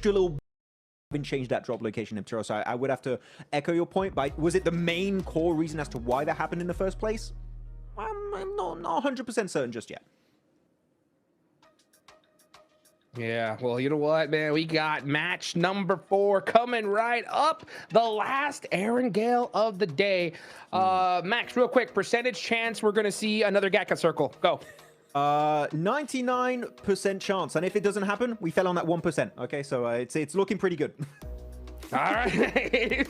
extra little been changed that drop location in Ptero. So I would have to echo your point, but was it the main core reason as to why that happened in the first place? I'm not 100% certain just yet. Yeah, well, you know what, man? We got match number 4 coming right up. The last Aaron Gale of the day. Max, real quick, percentage chance we're going to see another Gatka circle. Go. 99% chance. And if it doesn't happen, we fell on that 1%. Okay, so it's looking pretty good. All right.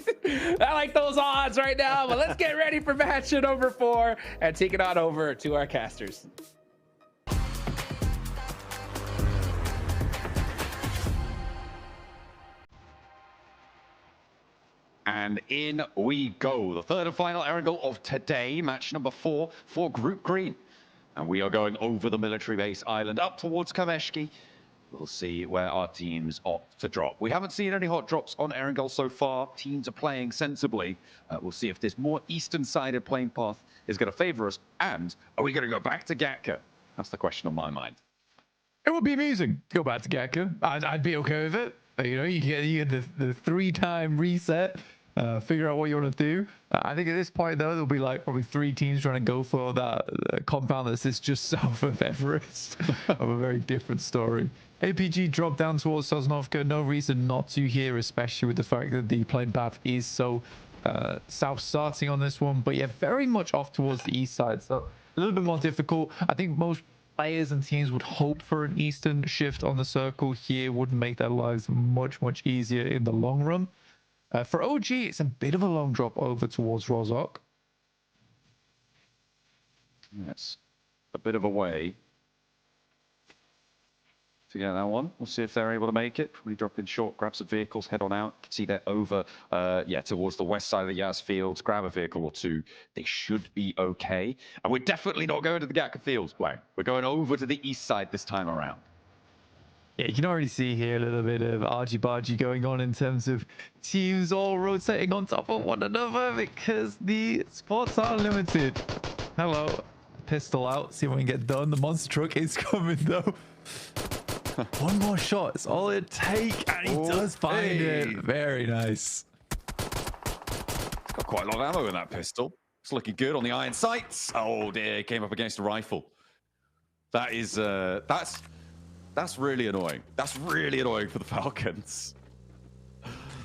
I like those odds right now, but let's get ready for match number 4 and take it on over to our casters. And in we go. The third and final Erangel of today, match number 4 for Group Green. And we are going over the military base island up towards Kameshki. We'll see where our teams opt to drop. We haven't seen any hot drops on Erangel so far. Teams are playing sensibly. We'll see if this more eastern-sided playing path is going to favor us. And are we going to go back to Gatka? That's the question on my mind. It would be amusing to go back to Gatka. I'd be okay with it. You know, you get the 3-time reset. Figure out what you want to do. I think at this point, though, there'll be like probably 3 teams trying to go for that compound that sits just south of Everest. Of a very different story. APG dropped down towards Sosnovka. No reason not to here, especially with the fact that the playing path is so south starting on this one. But yeah, very much off towards the east side. So a little bit more difficult. I think most players and teams would hope for an eastern shift on the circle here. Would make their lives much, much easier in the long run. For OG, it's a bit of a long drop over towards Rozhok. Yes, a bit of a way to get that one. We'll see if they're able to make it. Probably drop in short, grab some vehicles, head on out. You can see they're over, towards the west side of the Yaz fields. Grab a vehicle or 2. They should be okay. And we're definitely not going to the Gatka fields, Blaine. We're going over to the east side this time around. Yeah, you can already see here a little bit of argy-bargy going on in terms of teams all rotating on top of one another because the spots are limited. Hello. Pistol out. See what we can get done. The monster truck is coming, though. One more shot. It's all it takes, and he does find it. Very nice. Got quite a lot of ammo in that pistol. It's looking good on the iron sights. Oh, dear. Came up against a rifle. That is... That's really annoying. That's really annoying for the Falcons.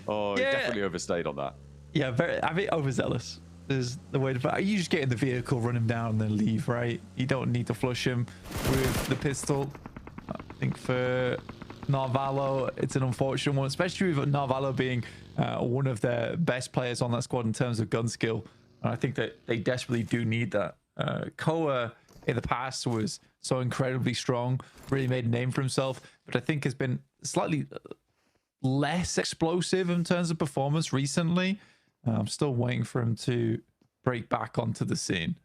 Oh, yeah. He definitely overstayed on that. Yeah, a bit overzealous is the way to... You just get in the vehicle, run him down, and then leave, right? You don't need to flush him with the pistol. I think for Narvalo, it's an unfortunate one, especially with Narvalo being one of their best players on that squad in terms of gun skill. And I think that they desperately do need that. Koa in the past was so incredibly strong, really made a name for himself, but I think has been slightly less explosive in terms of performance recently. I'm still waiting for him to break back onto the scene.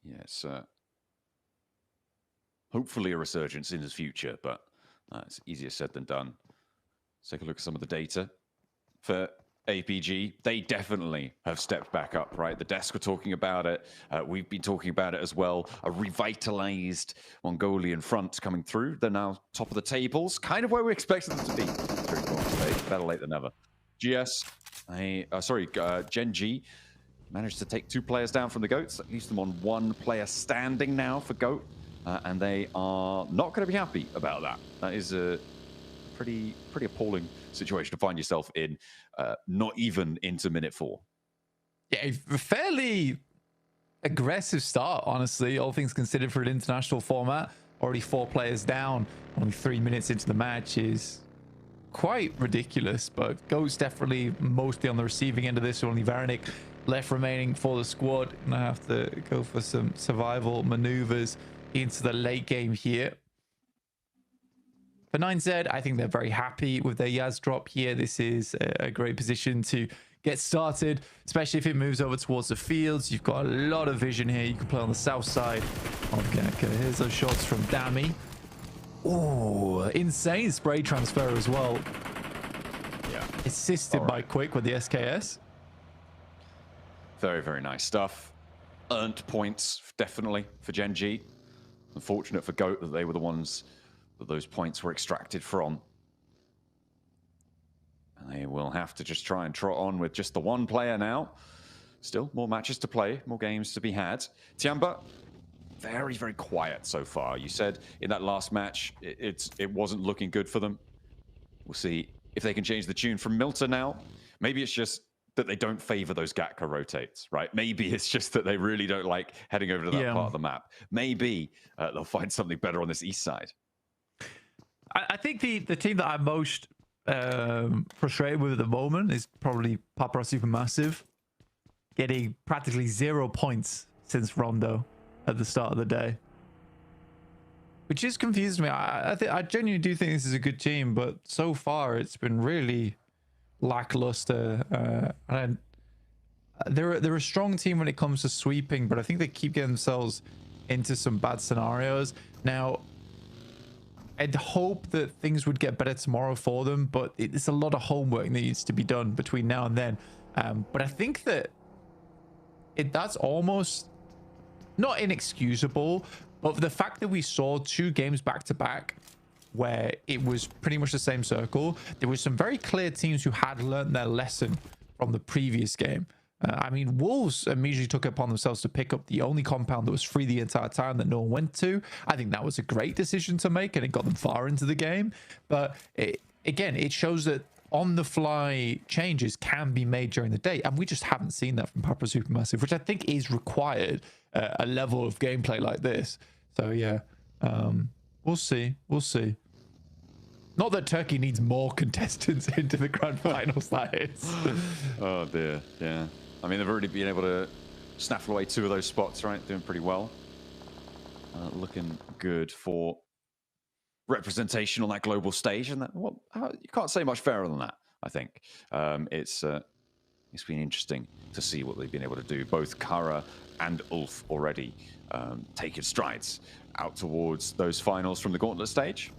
Yes, hopefully a resurgence in his future, but it's easier said than done. Let's take a look at some of the data for APG. They definitely have stepped back up, right? The desk were talking about it. We've been talking about it as well. A revitalized Mongolian front coming through. They're now top of the tables, kind of where we expected them to be. Better late than never. GS, Gen G managed to take 2 players down from the Goats. That leaves them on 1 player standing now for Goat. And they are not going to be happy about that. That is a pretty appalling situation to find yourself in, not even into minute 4. Yeah, a fairly aggressive start, honestly, all things considered for an international format. Already 4 players down, only 3 minutes into the match is quite ridiculous, but Goat's definitely mostly on the receiving end of this. Only Varanik left remaining for the squad. Gonna have to go for some survival maneuvers into the late game here. For 9Z, I think they're very happy with their Yaz drop here. This is a great position to get started, especially if it moves over towards the fields. You've got a lot of vision here. You can play on the south side of Gatka. Here's those shots from Dami. Oh, insane spray transfer as well. Yeah. Assisted by Quick with the SKS. Very, very nice stuff. Earned points, definitely, for Gen G. Unfortunate for Goat that they were the ones that those points were extracted from. And they will have to just try and trot on with just the one player now. Still, more matches to play, more games to be had. Tiamba, very, very quiet so far. You said in that last match, it wasn't looking good for them. We'll see if they can change the tune from Milta now. Maybe it's just that they don't favor those Gatka rotates, right? Maybe it's just that they really don't like heading over to that part of the map. Maybe they'll find something better on this east side. I think the team that I'm most frustrated with at the moment is probably Paparazzi Supermassive, getting practically 0 points since Rondo at the start of the day, which just confuses me. I genuinely do think this is a good team, but so far it's been really lackluster. And they're a strong team when it comes to sweeping, but I think they keep getting themselves into some bad scenarios. Now, I'd hope that things would get better tomorrow for them, but it's a lot of homework that needs to be done between now and then. But I think that that's almost not inexcusable, but the fact that we saw 2 games back to back where it was pretty much the same circle, there were some very clear teams who had learned their lesson from the previous game. I mean, Wolves immediately took it upon themselves to pick up the only compound that was free the entire time that no one went to. I think that was a great decision to make, and it got them far into the game. But again, it shows that on-the-fly changes can be made during the day, and we just haven't seen that from Papa Supermassive, which I think is required a level of gameplay like this. So yeah, we'll see. Not that Turkey needs more contestants into the grand finals, that is. Oh dear, yeah. I mean, they've already been able to snaffle away 2 of those spots, right? Doing pretty well. Looking good for representation on that global stage, and that, well, you can't say much fairer than that. I think it's been interesting to see what they've been able to do. Both Kara and Ulf already taking strides out towards those finals from the gauntlet stage.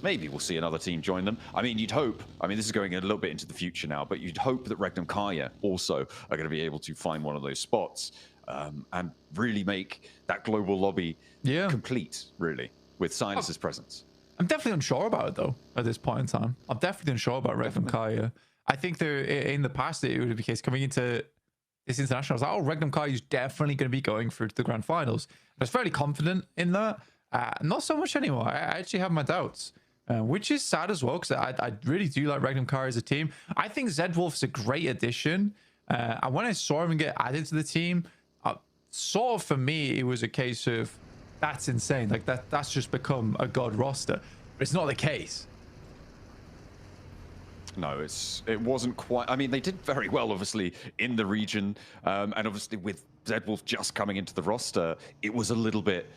Maybe we'll see another team join them. I mean, you'd hope. I mean, this is going a little bit into the future now, but you'd hope that Regnum Kaya also are going to be able to find one of those spots and really make that global lobby complete, really, with Silas's presence. I'm definitely unsure about it, though, at this point in time. I'm definitely unsure about Regnum Kaya. I think in the past, it would be the case coming into this international. I was like, oh, Regnum Kaya is definitely going to be going through to the grand finals. I was fairly confident in that. Not so much anymore. I actually have my doubts. Which is sad as well, because I really do like Regnum Kara as a team. I think Zedwolf is a great addition. And when I saw him get added to the team, sort of for me, it was a case of, that's insane. Like, that's just become a god roster. But it's not the case. No, it wasn't quite. I mean, they did very well, obviously, in the region. And obviously, with Zedwolf just coming into the roster, it was a little bit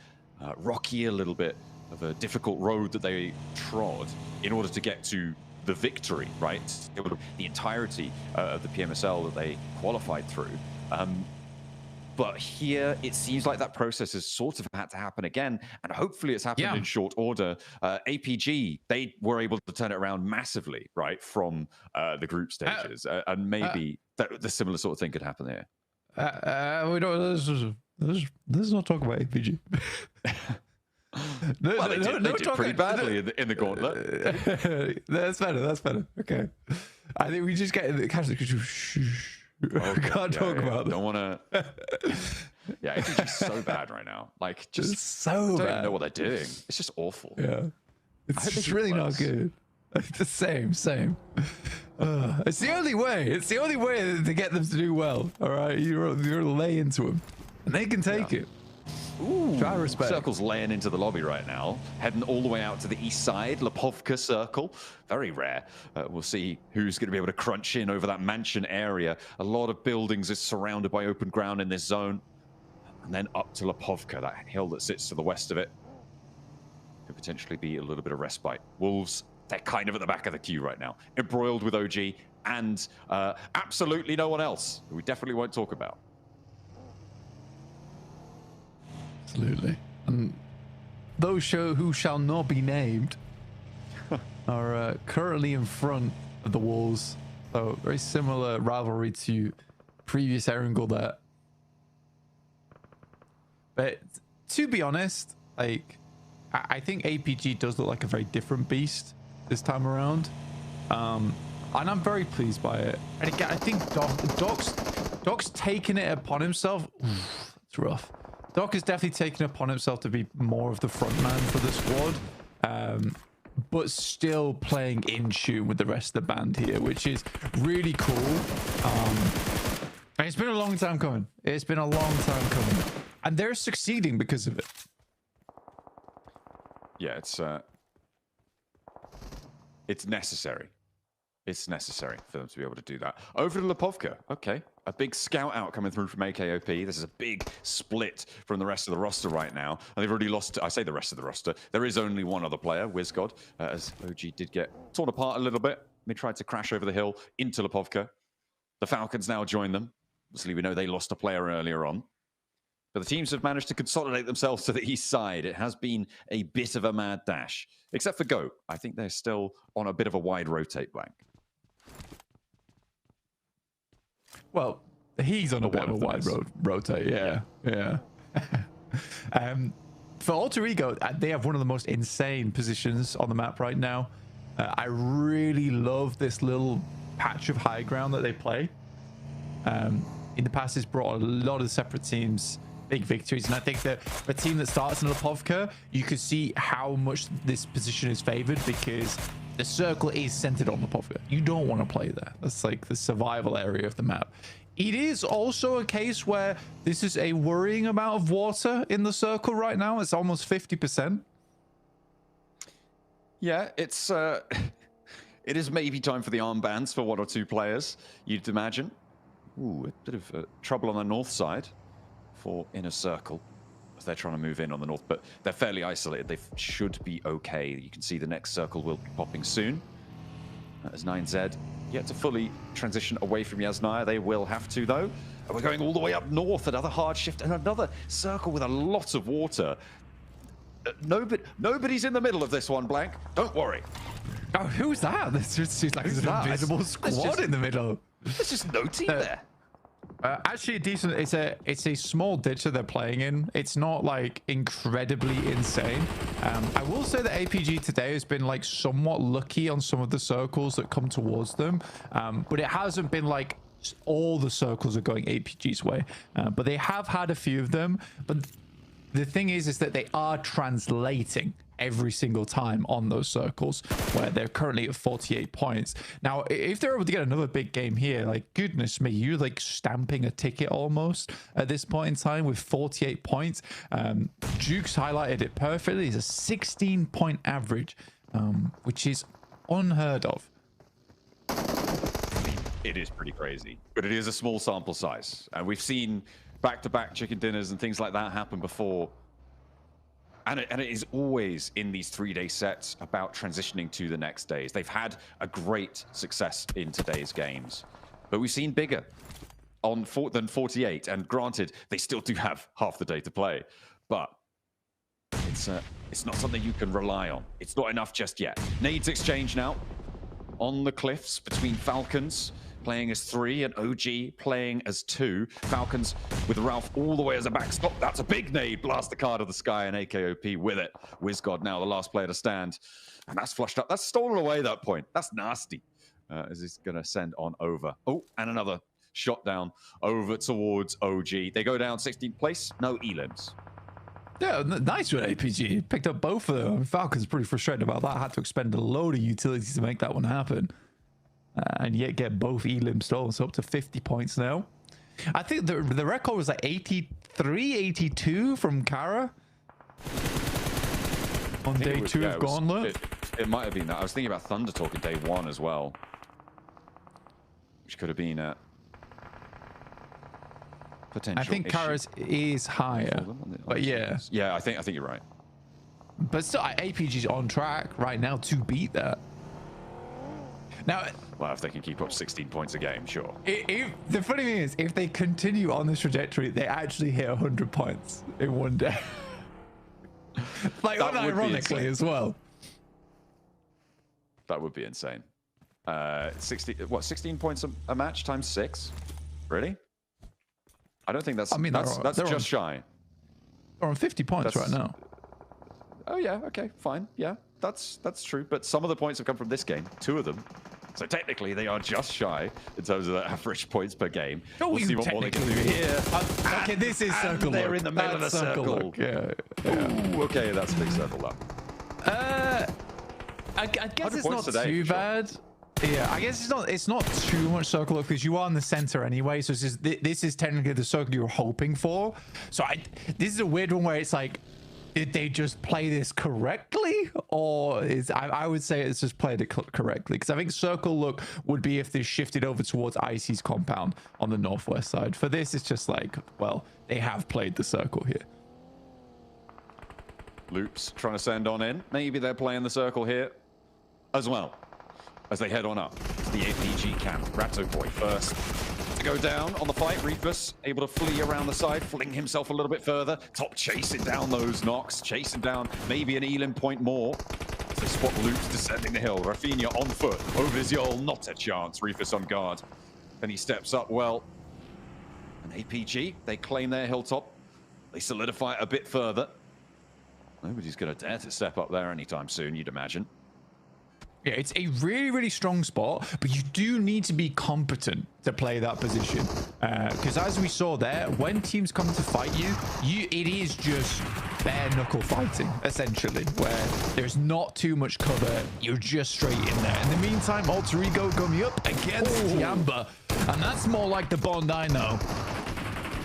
rocky, a little bit of a difficult road that they trod in order to get to the victory, right? The entirety of the PMSL that they qualified through. But here, it seems like that process has sort of had to happen again, and hopefully it's happened in short order. APG, they were able to turn it around massively, right, from the group stages, and maybe the similar sort of thing could happen here. We don't. Let's not talk about APG. Well, they did pretty badly in the gauntlet. That's better. Okay. I think we just get the catch. We can't talk about that. Don't want to. Yeah, it's just so bad right now. Like, just it's so don't bad. even know what they're doing. It's just awful. Yeah, it's really not good. It's the same. It's the only way. It's the only way to get them to do well. All right, you're lay into them, and they can take it. Ooh, try respect. Circle's laying into the lobby right now, heading all the way out to the east side. Lepovka Circle, very rare. We'll see who's going to be able to crunch in over that mansion area. A lot of buildings is surrounded by open ground in this zone. And then up to Lepovka, that hill that sits to the west of it. Could potentially be a little bit of respite. Wolves, they're kind of at the back of the queue right now, embroiled with OG and absolutely no one else who we definitely won't talk about. Absolutely. And those who shall not be named are currently in front of the Wolves. So very similar rivalry to previous Erangel there. But to be honest, like, I think APG does look like a very different beast this time around. And I'm very pleased by it. And again, I think Doc's taken it upon himself. Oof, it's rough. Doc has definitely taken it upon himself to be more of the front man for the squad. But still playing in tune with the rest of the band here, which is really cool. And it's been a long time coming. It's been a long time coming. And they're succeeding because of it. Yeah, it's necessary. It's necessary for them to be able to do that. Over to Lipovka. Okay. A big scout out coming through from AKOP. This is a big split from the rest of the roster right now. And they've already lost, I say the rest of the roster. There is only one other player, WizGod, as OG did get torn apart a little bit. They tried to crash over the hill into Lipovka. The Falcons now join them. Obviously, we know they lost a player earlier on. But the teams have managed to consolidate themselves to the east side. It has been a bit of a mad dash. Except for Goat. I think they're still on a bit of a wide rotate blank. Well, he's on a bit of a wide rotate. Yeah. For Alter Ego, they have one of the most insane positions on the map right now. I really love this little patch of high ground that they play. In the past, it's brought a lot of separate teams big victories, and I think that a team that starts in Lipovka, you could see how much this position is favored because the circle is centered on Lipovka. You don't want to play there. That's like the survival area of the map. It is also a case where this is a worrying amount of water in the circle right now. It's almost 50%. Yeah, it's it is maybe time for the armbands for one or two players, you'd imagine. Ooh, a bit of trouble on the north side for Inner Circle as they're trying to move in on the north, but they're fairly isolated. They should be okay. You can see the next circle will be popping soon. As 9Z yet to fully transition away from Yasnaya. They will have to, though. And we're going all the way up north, another hard shift, and another circle with a lot of water. Nobody's in the middle of this one, Blank. Don't worry. Oh, who's that? It's just like there's an invisible squad in the middle. There's just no team there. Actually, a decent. It's a small ditch that they're playing in. It's not like incredibly insane. I will say that APG today has been like somewhat lucky on some of the circles that come towards them, but it hasn't been like all the circles are going APG's way. But they have had a few of them. But the thing is that they are translating every single time on those circles, where they're currently at 48 points. Now, if they're able to get another big game here, like, goodness me, you're like stamping a ticket almost at this point in time with 48 points. Duke's highlighted it perfectly. It's a 16-point average, which is unheard of. It is pretty crazy, but it is a small sample size. And we've seen back-to-back chicken dinners and things like that happen before. And it is always in these 3-day sets about transitioning to the next days. They've had a great success in today's games, but we've seen bigger than 48. And granted, they still do have half the day to play, but it's not something you can rely on. It's not enough just yet. Nades exchange now on the cliffs between Falcons playing as 3 and OG playing as 2. Falcons with Ralph all the way as a backstop. That's a big nade. Blast the card of the sky and AKOP with it. WizGod now the last player to stand. And that's flushed up. That's stolen away that point. That's nasty. As he's going to send on over. Oh, and another shot down over towards OG. They go down 16th place. No elims. Yeah, nice with APG. Picked up both of them. Falcon's pretty frustrated about that. Had to expend a load of utilities to make that one happen. And yet get both elims stolen. So up to 50 points now. I think the record was like 83, 82 from Kara on day 2 of Gauntlet. It might have been that. I was thinking about Thunder Talk in day 1 as well, which could have been a potential. I think Kara's is higher, but yeah. Yeah, I think you're right. But still, APG's on track right now to beat that. Now, well, if they can keep up 16 points a game, sure. The funny thing is, if they continue on this trajectory, they actually hit 100 points in one day. Like, unironically as well. That would be insane. 16 points a match times 6? Really? I don't think that's. I mean, that's just shy. They're on 50 points right now. oh yeah, okay, fine, yeah, that's true. But some of the points have come from this game, 2 of them. So technically, they are just shy in terms of the average points per game. We'll see what more they can do here. Okay, this is circle. They're in the middle of the circle. Yeah. Ooh, okay, that's a big circle up. I guess it's 100 not points today, too for sure. bad. Yeah, I guess it's not too much circle look because you are in the center anyway. So it's just, this is technically the circle you're hoping for. So this is a weird one where it's like, did they just play this correctly, or is I would say it's just played it correctly, because I think circle look would be if they shifted over towards Icy's compound on the northwest side. For this, it's just like, well, they have played the circle here. Loops trying to send on in. Maybe they're playing the circle here as well as they head on up to the APG camp. Ratto Boy first to go down on the fight. Reefus able to flee around the side, fling himself a little bit further. Top chasing down those knocks, chasing down maybe an Elim point more. As they spot Loops descending the hill. Rafinha on foot over his Yol, not a chance. Reefus on guard. Then he steps up well. An APG, they claim their hilltop. They solidify it a bit further. Nobody's going to dare to step up there anytime soon, you'd imagine. Yeah, it's a really, really strong spot, but you do need to be competent to play that position. Because as we saw there, when teams come to fight you, it is just bare knuckle fighting, essentially, where there's not too much cover. You're just straight in there. In the meantime, Alter Ego coming up against Tiamba, and that's more like the Bond I know.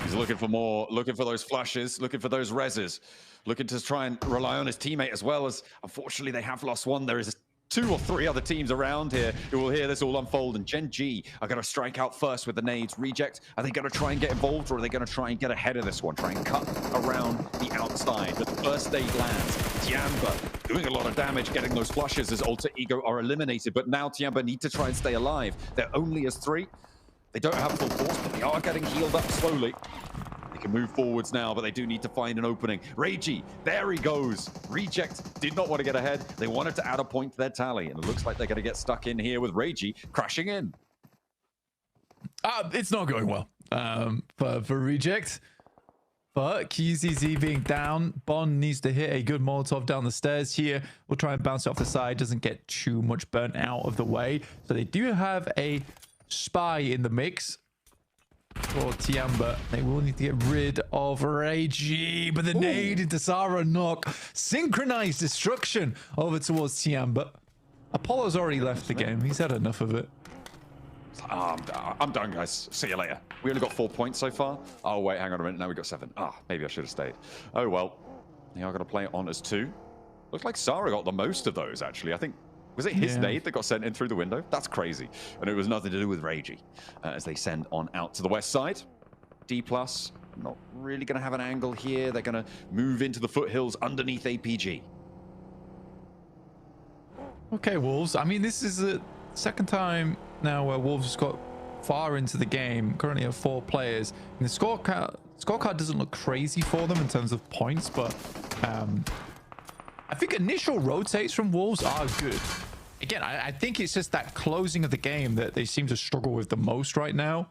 He's looking for more, looking for those flashes, looking for those reses, looking to try and rely on his teammate as well, as unfortunately they have lost one. There is 2 or 3 other teams around here who will hear this all unfold, and Gen G are going to strike out first with the nades. Reject, are they going to try and get involved, or are they going to try and get ahead of this one, try and cut around the outside? But the first nade lands. Tiamba doing a lot of damage, getting those flushes as Alter Ego are eliminated, but now Tiamba need to try and stay alive. They're only as 3. They don't have full force, but they are getting healed up slowly. They can move forwards now, but they do need to find an opening. Reiji, there he goes. Reject did not want to get ahead. They wanted to add a point to their tally, and it looks like they're going to get stuck in here with Reiji crashing in. It's not going well for Reject. But QZZ being down, Bond needs to hit a good Molotov down the stairs here. We'll try and bounce it off the side. Doesn't get too much burnt out of the way. So they do have a spy in the mix for Tiamba. They will need to get rid of Reiji, but the nade into Sarah knock. Synchronized destruction over towards Tiamba. Apollo's already left the game. He's had enough of it. I'm done, guys. See you later. We only got 4 points so far. Oh, wait, hang on a minute. Now we got 7. Maybe I should have stayed. Oh, well. They are going to play it on as 2. Looks like Sarah got the most of those, actually. I think, was it his nade that got sent in through the window? That's crazy. And it was nothing to do with Reiji as they send on out to the west side. D+, not really going to have an angle here. They're going to move into the foothills underneath APG. Okay, Wolves. I mean, this is the second time now where Wolves got far into the game. Currently have 4 players. And the scorecard doesn't look crazy for them in terms of points, but I think initial rotates from Wolves are good. Again, I think it's just that closing of the game that they seem to struggle with the most right now.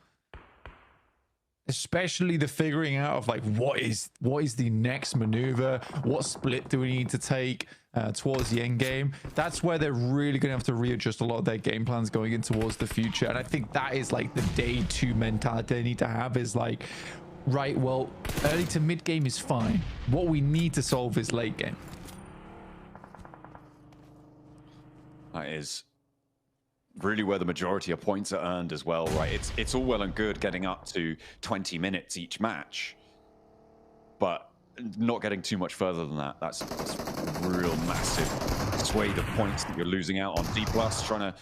Especially the figuring out of like what is the next maneuver, what split do we need to take towards the end game. That's where they're really going to have to readjust a lot of their game plans going in towards the future. And I think that is like the day 2 mentality they need to have, is like, right, well, early to mid game is fine. What we need to solve is late game. That is really where the majority of points are earned as well, right? It's all well and good getting up to 20 minutes each match, but not getting too much further than that. That's a real massive swathe of points that you're losing out on. D+, trying to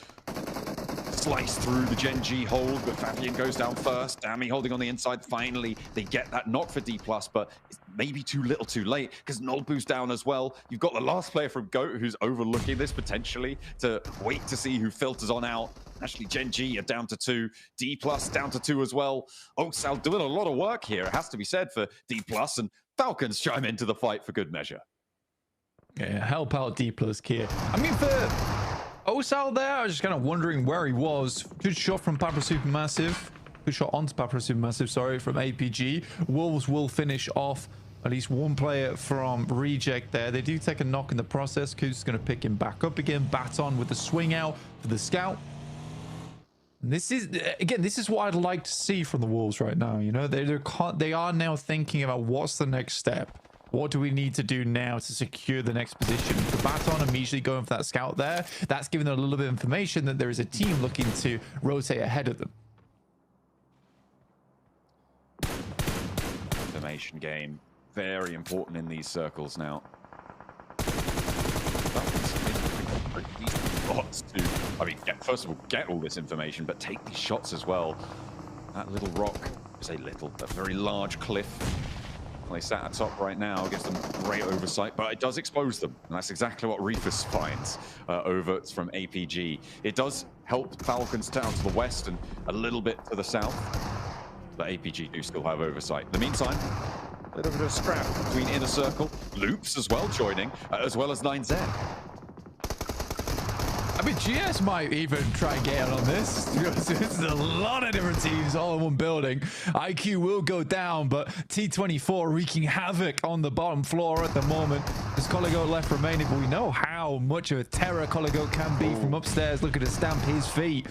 slice through the Gen G hold, but Fabian goes down first. Dami holding on the inside. Finally, they get that knock for D+, but it's maybe too little too late because Nolbu's down as well. You've got the last player from GOAT who's overlooking this potentially to wait to see who filters on out. Actually, Gen G are down to 2. D+ down to 2 as well. Oksal doing a lot of work here, it has to be said, for D+, and Falcons chime into the fight for good measure. Yeah, help out D+ here. I mean, for Osal there, I was just kind of wondering where he was. Good shot from Papra Supermassive. Good shot onto Papra Supermassive, sorry, from APG. Wolves will finish off At least one player from Reject there. They do take a knock in the process. Kuz is going to pick him back up again. Baton with the swing out for the scout. And this is, again, this is what I'd like to see from the Wolves right now. You know, they are now thinking about what's the next step. What do we need to do now to secure the next position? For Baton immediately going for that scout there, that's giving them a little bit of information that there is a team looking to rotate ahead of them. Information game. Very important in these circles now. Lots to, I mean, first of all, get all this information, but take these shots as well. That little rock is a very large cliff. They sat atop right now, gives them great oversight, but it does expose them. And that's exactly what Reefus finds over from APG. It does help Falcons down to the west and a little bit to the south. But APG do still have oversight. In the meantime, a little bit of scrap between Inner Circle, Loops as well joining, as well as 9Z. I mean, GS might even try and get out on this. This is a lot of different teams all in one building. IQ will go down, but T24 wreaking havoc on the bottom floor at the moment. There's Coligo left remaining, but we know how much of a terror Coligo can be from upstairs. Looking to stamp his feet.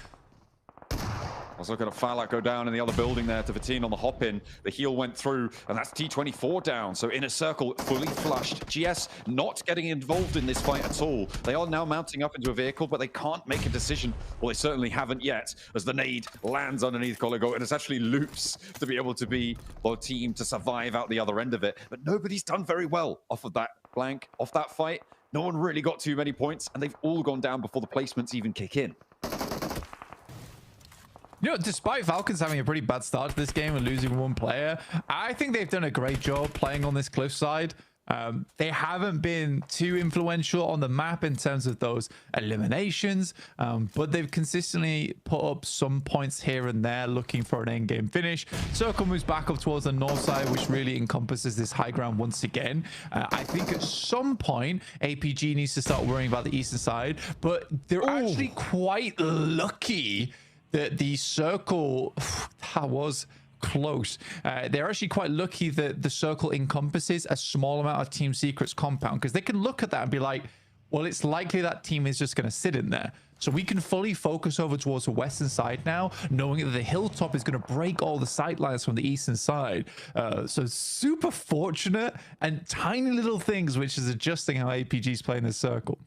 I was looking at Falak go down in the other building there to Vatine on the hop-in. The heal went through, and that's T24 down. So Inner Circle fully flushed. GS not getting involved in this fight at all. They are now mounting up into a vehicle, but they can't make a decision. Well, they certainly haven't yet, as the nade lands underneath Coligo, and it's actually Loops to be able to be the team to survive out the other end of it. But nobody's done very well off of that blank, off that fight. No one really got too many points, and they've all gone down before the placements even kick in. You know, despite Falcons having a pretty bad start to this game and losing one player, I think they've done a great job playing on this cliffside. They haven't been too influential on the map in terms of those eliminations, but they've consistently put up some points here and there looking for an end-game finish. Circle moves back up towards the north side, which really encompasses this high ground once again. I think at some point, APG needs to start worrying about the eastern side, but they're actually quite lucky that the circle, that was close. They're actually quite lucky that the circle encompasses a small amount of Team Secret's compound, because they can look at that and be like, well, it's likely that team is just going to sit in there. So we can fully focus over towards the western side now, knowing that the hilltop is going to break all the sight lines from the eastern side. So super fortunate and tiny little things, which is adjusting how APG is playing this circle.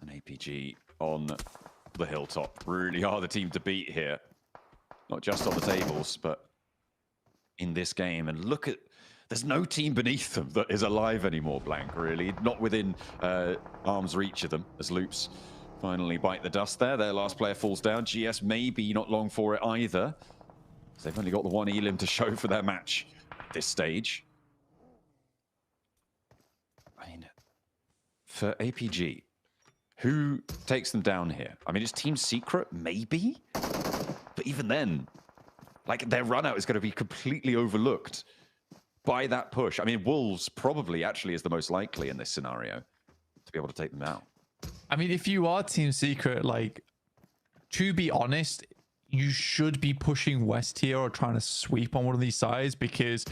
And APG on the hilltop really are the team to beat here, not just on the tables but in this game. And look at, there's no team beneath them that is alive anymore, Blank, really not within arm's reach of them, as Loops finally bite the dust there. Their last player falls down. GS maybe not long for it either, so they've only got the one elim to show for their match at this stage. I mean, for APG, who takes them down here? I mean, it's Team Secret, maybe? But even then, like, their run out is going to be completely overlooked by that push. I mean, Wolves probably actually is the most likely in this scenario to be able to take them down. I mean, if you are Team Secret, like, to be honest, you should be pushing west here or trying to sweep on one of these sides, because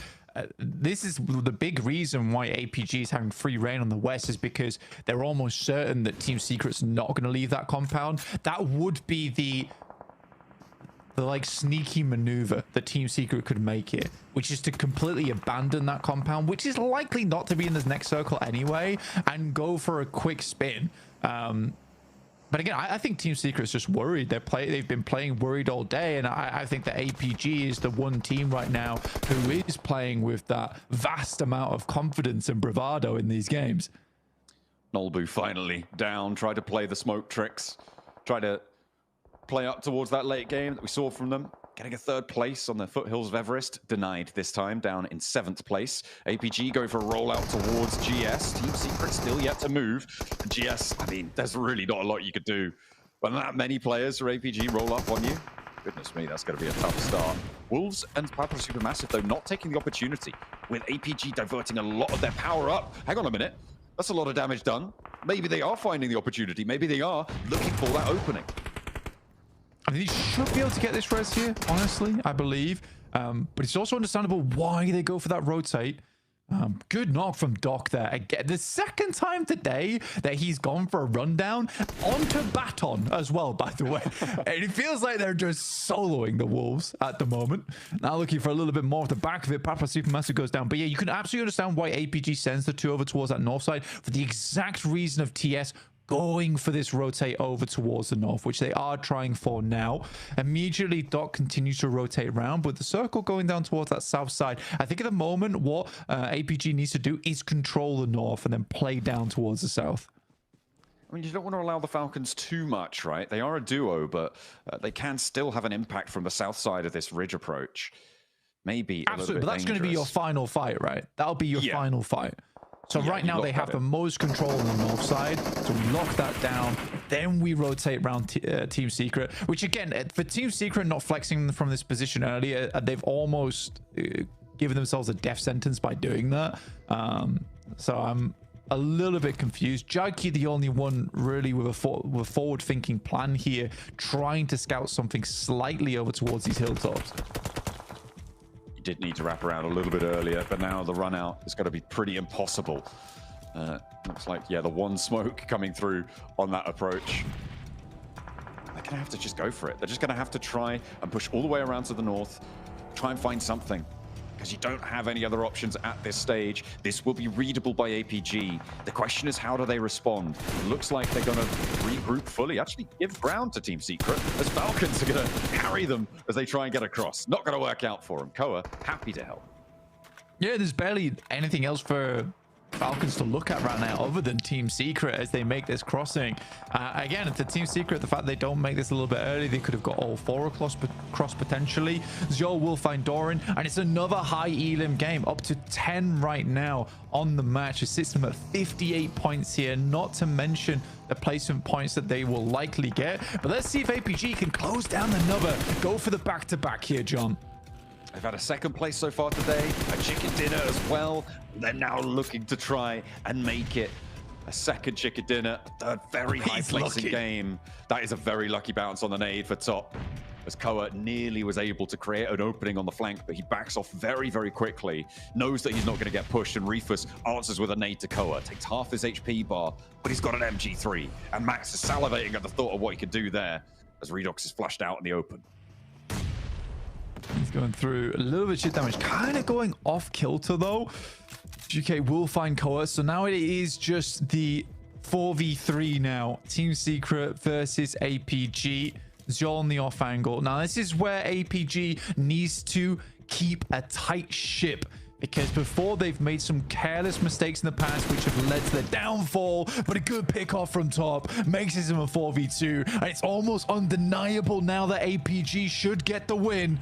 this is the big reason why APG is having free reign on the west, is because they're almost certain that Team Secret's not going to leave that compound. That would be the like sneaky maneuver that Team Secret could make here, which is to completely abandon that compound, which is likely not to be in this next circle anyway, and go for a quick spin. But again, I think Team Secret is just worried. They've been playing worried all day, and I think that APG is the one team right now who is playing with that vast amount of confidence and bravado in these games. Nolbu finally down, tried to play the smoke tricks, tried to play up towards that late game that we saw from them. Getting a third place on the foothills of Everest, denied this time, down in 7th place. APG going for a rollout towards GS. Team Secret still yet to move. And GS, I mean, there's really not a lot you could do. When that many players for APG roll up on you, goodness me, that's going to be a tough start. Wolves and Papa Supermassive, though, not taking the opportunity, with APG diverting a lot of their power up. Hang on a minute. That's a lot of damage done. Maybe they are finding the opportunity. Maybe they are looking for that opening. I mean, he should be able to get this res here, honestly, I believe. But it's also understandable why they go for that rotate. Good knock from Doc there. Again, the second time today that he's gone for a rundown onto Baton as well, by the way. And it feels like they're just soloing the Wolves at the moment. Now looking for a little bit more at the back of it. Papa Supermassive goes down. But yeah, you can absolutely understand why APG sends the two over towards that north side for the exact reason of TS going for this rotate over towards the north, which they are trying for now. Immediately, Doc continues to rotate around, but the circle going down towards that south side. I think at the moment, what APG needs to do is control the north and then play down towards the south. I mean, you don't want to allow the Falcons too much, right? They are a duo, but they can still have an impact from the south side of this ridge approach. Maybe absolutely, but that's going to be your final fight, right? That'll be your final fight. So right now they have the most control on the north side. So we lock that down. Then we rotate around Team Secret, which again, for Team Secret not flexing from this position earlier, they've almost given themselves a death sentence by doing that. So I'm a little bit confused. Jaggy, the only one really with a forward-thinking plan here, trying to scout something slightly over towards these hilltops. Did need to wrap around a little bit earlier, but now the run out is going to be pretty impossible. Looks like, yeah, the one smoke coming through on that approach. They're going to have to just go for it. They're just going to have to try and push all the way around to the north, try and find something, because you don't have any other options at this stage. This will be readable by APG. The question is, how do they respond? It looks like they're going to regroup fully, actually give ground to Team Secret, as Falcons are going to carry them as they try and get across. Not going to work out for them. Koa, happy to help. Yeah, there's barely anything else for Falcons to look at right now other than Team Secret as they make this crossing. Again, it's the Team Secret, the fact they don't make this a little bit early, they could have got all four across potentially. Zhou will find Doran, and it's another high elim game, up to 10 right now on the match. It sits them at 58 points here, not to mention the placement points that they will likely get. But let's see if APG can close down another, go for the back-to-back here, John. They've had a second place so far today, a chicken dinner as well. They're now looking to try and make it a second chicken dinner, a very high placing game. That is a very lucky bounce on the nade for top, as Koa nearly was able to create an opening on the flank, but he backs off very, very quickly, knows that he's not going to get pushed, and Refus answers with a nade to Koa, takes half his HP bar, but he's got an MG3, and Max is salivating at the thought of what he could do there, as Redox is flushed out in the open. He's going through a little bit of shit damage, kind of going off kilter though. GK will find Koa, so now it is just the 4v3 now. Team Secret versus APG. Zhou on the off angle. Now this is where APG needs to keep a tight ship, because before they've made some careless mistakes in the past which have led to the downfall, but a good pick off from top makes it a 4v2, and it's almost undeniable now that APG should get the win.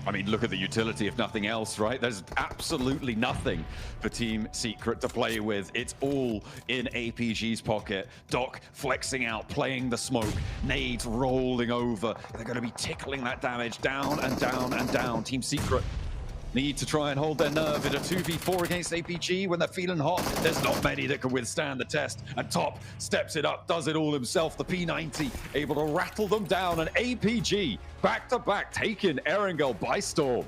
I mean, look at the utility, if nothing else, right? There's absolutely nothing for Team Secret to play with. It's all in APG's pocket. Doc flexing out, playing the smoke. Nades rolling over. They're going to be tickling that damage down and down and down. Team Secret need to try and hold their nerve in a 2v4 against APG when they're feeling hot. There's not many that can withstand the test, and Top steps it up, does it all himself. The P90 able to rattle them down, and APG back-to-back taking Erangel by storm.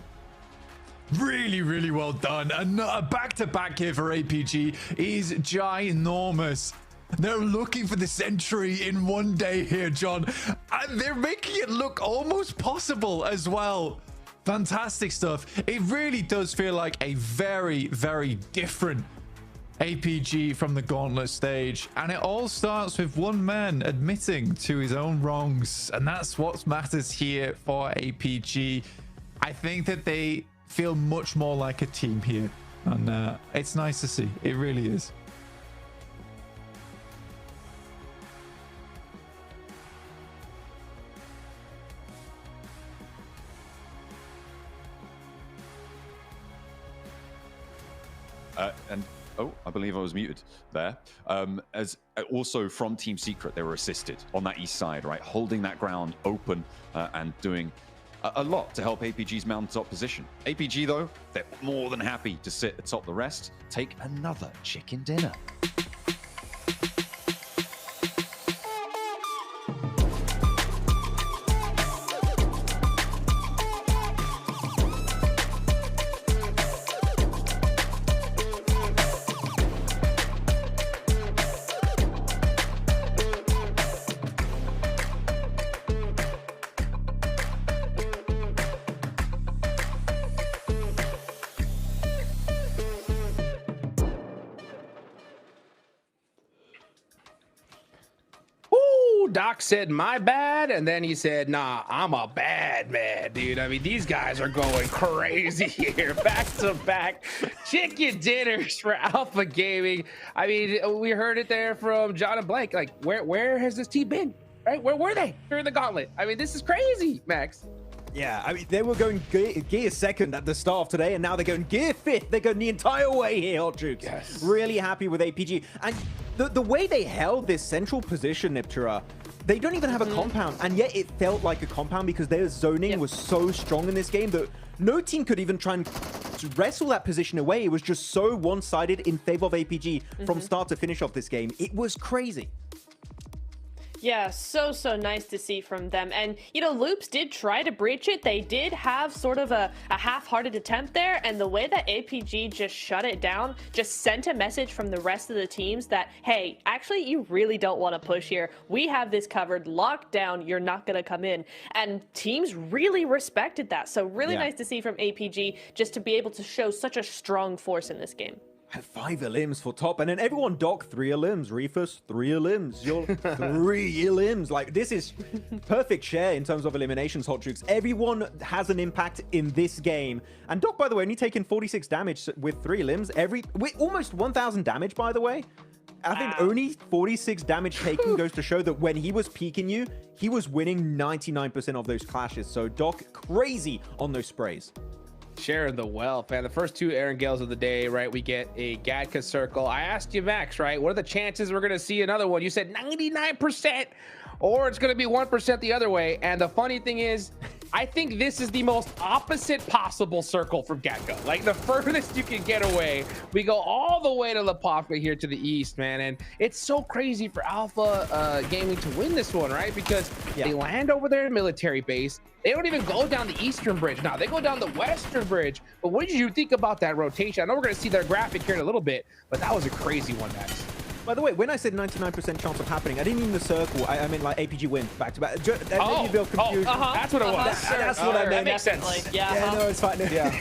Really, really well done. A back-to-back here for APG is ginormous. They're looking for the century in one day here, John, and they're making it look almost possible as well. Fantastic stuff. It really does feel like a very, very different APG from the Gauntlet stage. And it all starts with one man admitting to his own wrongs. And that's what matters here for APG. I think that they feel much more like a team here. And it's nice to see. It really is. Oh, I believe I was muted there. As also from Team Secret, they were assisted on that east side, right? Holding that ground open and doing a lot to help APG's mountaintop position. APG, though, they're more than happy to sit atop the rest, take another chicken dinner. Doc said, my bad. And then he said, nah, I'm a bad man, dude. I mean, these guys are going crazy here. Back to back chicken dinners for Alpha Gaming. I mean, we heard it there from John and Blank. Like, where has this team been? Right? Where were they during the gauntlet? I mean, this is crazy, Max. Yeah, I mean, they were going gear second at the start of today, and now they're going gear fifth. They're going the entire way here, Hot Jukes. Yes. Really happy with APG. And the way they held this central position, Niptura, they don't even have a compound, and yet it felt like a compound because their zoning was so strong in this game that no team could even try and wrestle that position away. It was just so one-sided in favor of APG from start to finish of this game. It was crazy. Yeah, so nice to see from them. And, you know, Loops did try to breach it. They did have sort of a half-hearted attempt there. And the way that APG just shut it down, just sent a message from the rest of the teams that, hey, actually, you really don't want to push here. We have this covered, locked down. You're not going to come in. And teams really respected that. So really nice to see from APG just to be able to show such a strong force in this game. 5 elims for top, and then everyone Doc 3 elims. Reefus 3 elims. You're 3 elims. Like, this is perfect share in terms of eliminations, Hot Jukes. Everyone has an impact in this game. And Doc, by the way, only taken 46 damage with 3 limbs. With almost 1,000 damage, by the way. I think only 46 damage taken goes to show that when he was peeking you, he was winning 99% of those clashes. So Doc, crazy on those sprays. Sharing the wealth, man. The first 2 Aaron Gales of the day, right? We get a Gatka circle. I asked you, Max, right? What are the chances we're going to see another one? You said 99%, or it's going to be 1% the other way. And the funny thing is, I think this is the most opposite possible circle from Gatka. Like, the furthest you can get away. We go all the way to Lapofka here to the east, man. And it's so crazy for Alpha Gaming to win this one, right? Because they land over there in military base. They don't even go down the eastern bridge. Now, they go down the western bridge. But what did you think about that rotation? I know we're going to see their graphic here in a little bit, but that was a crazy one, Max. By the way, when I said 99% chance of happening, I didn't mean the circle. I mean like APG win back to back. Maybe build confusion. That's what it was. That's what I meant. That makes sense. Yeah, no, it's fine. Yeah.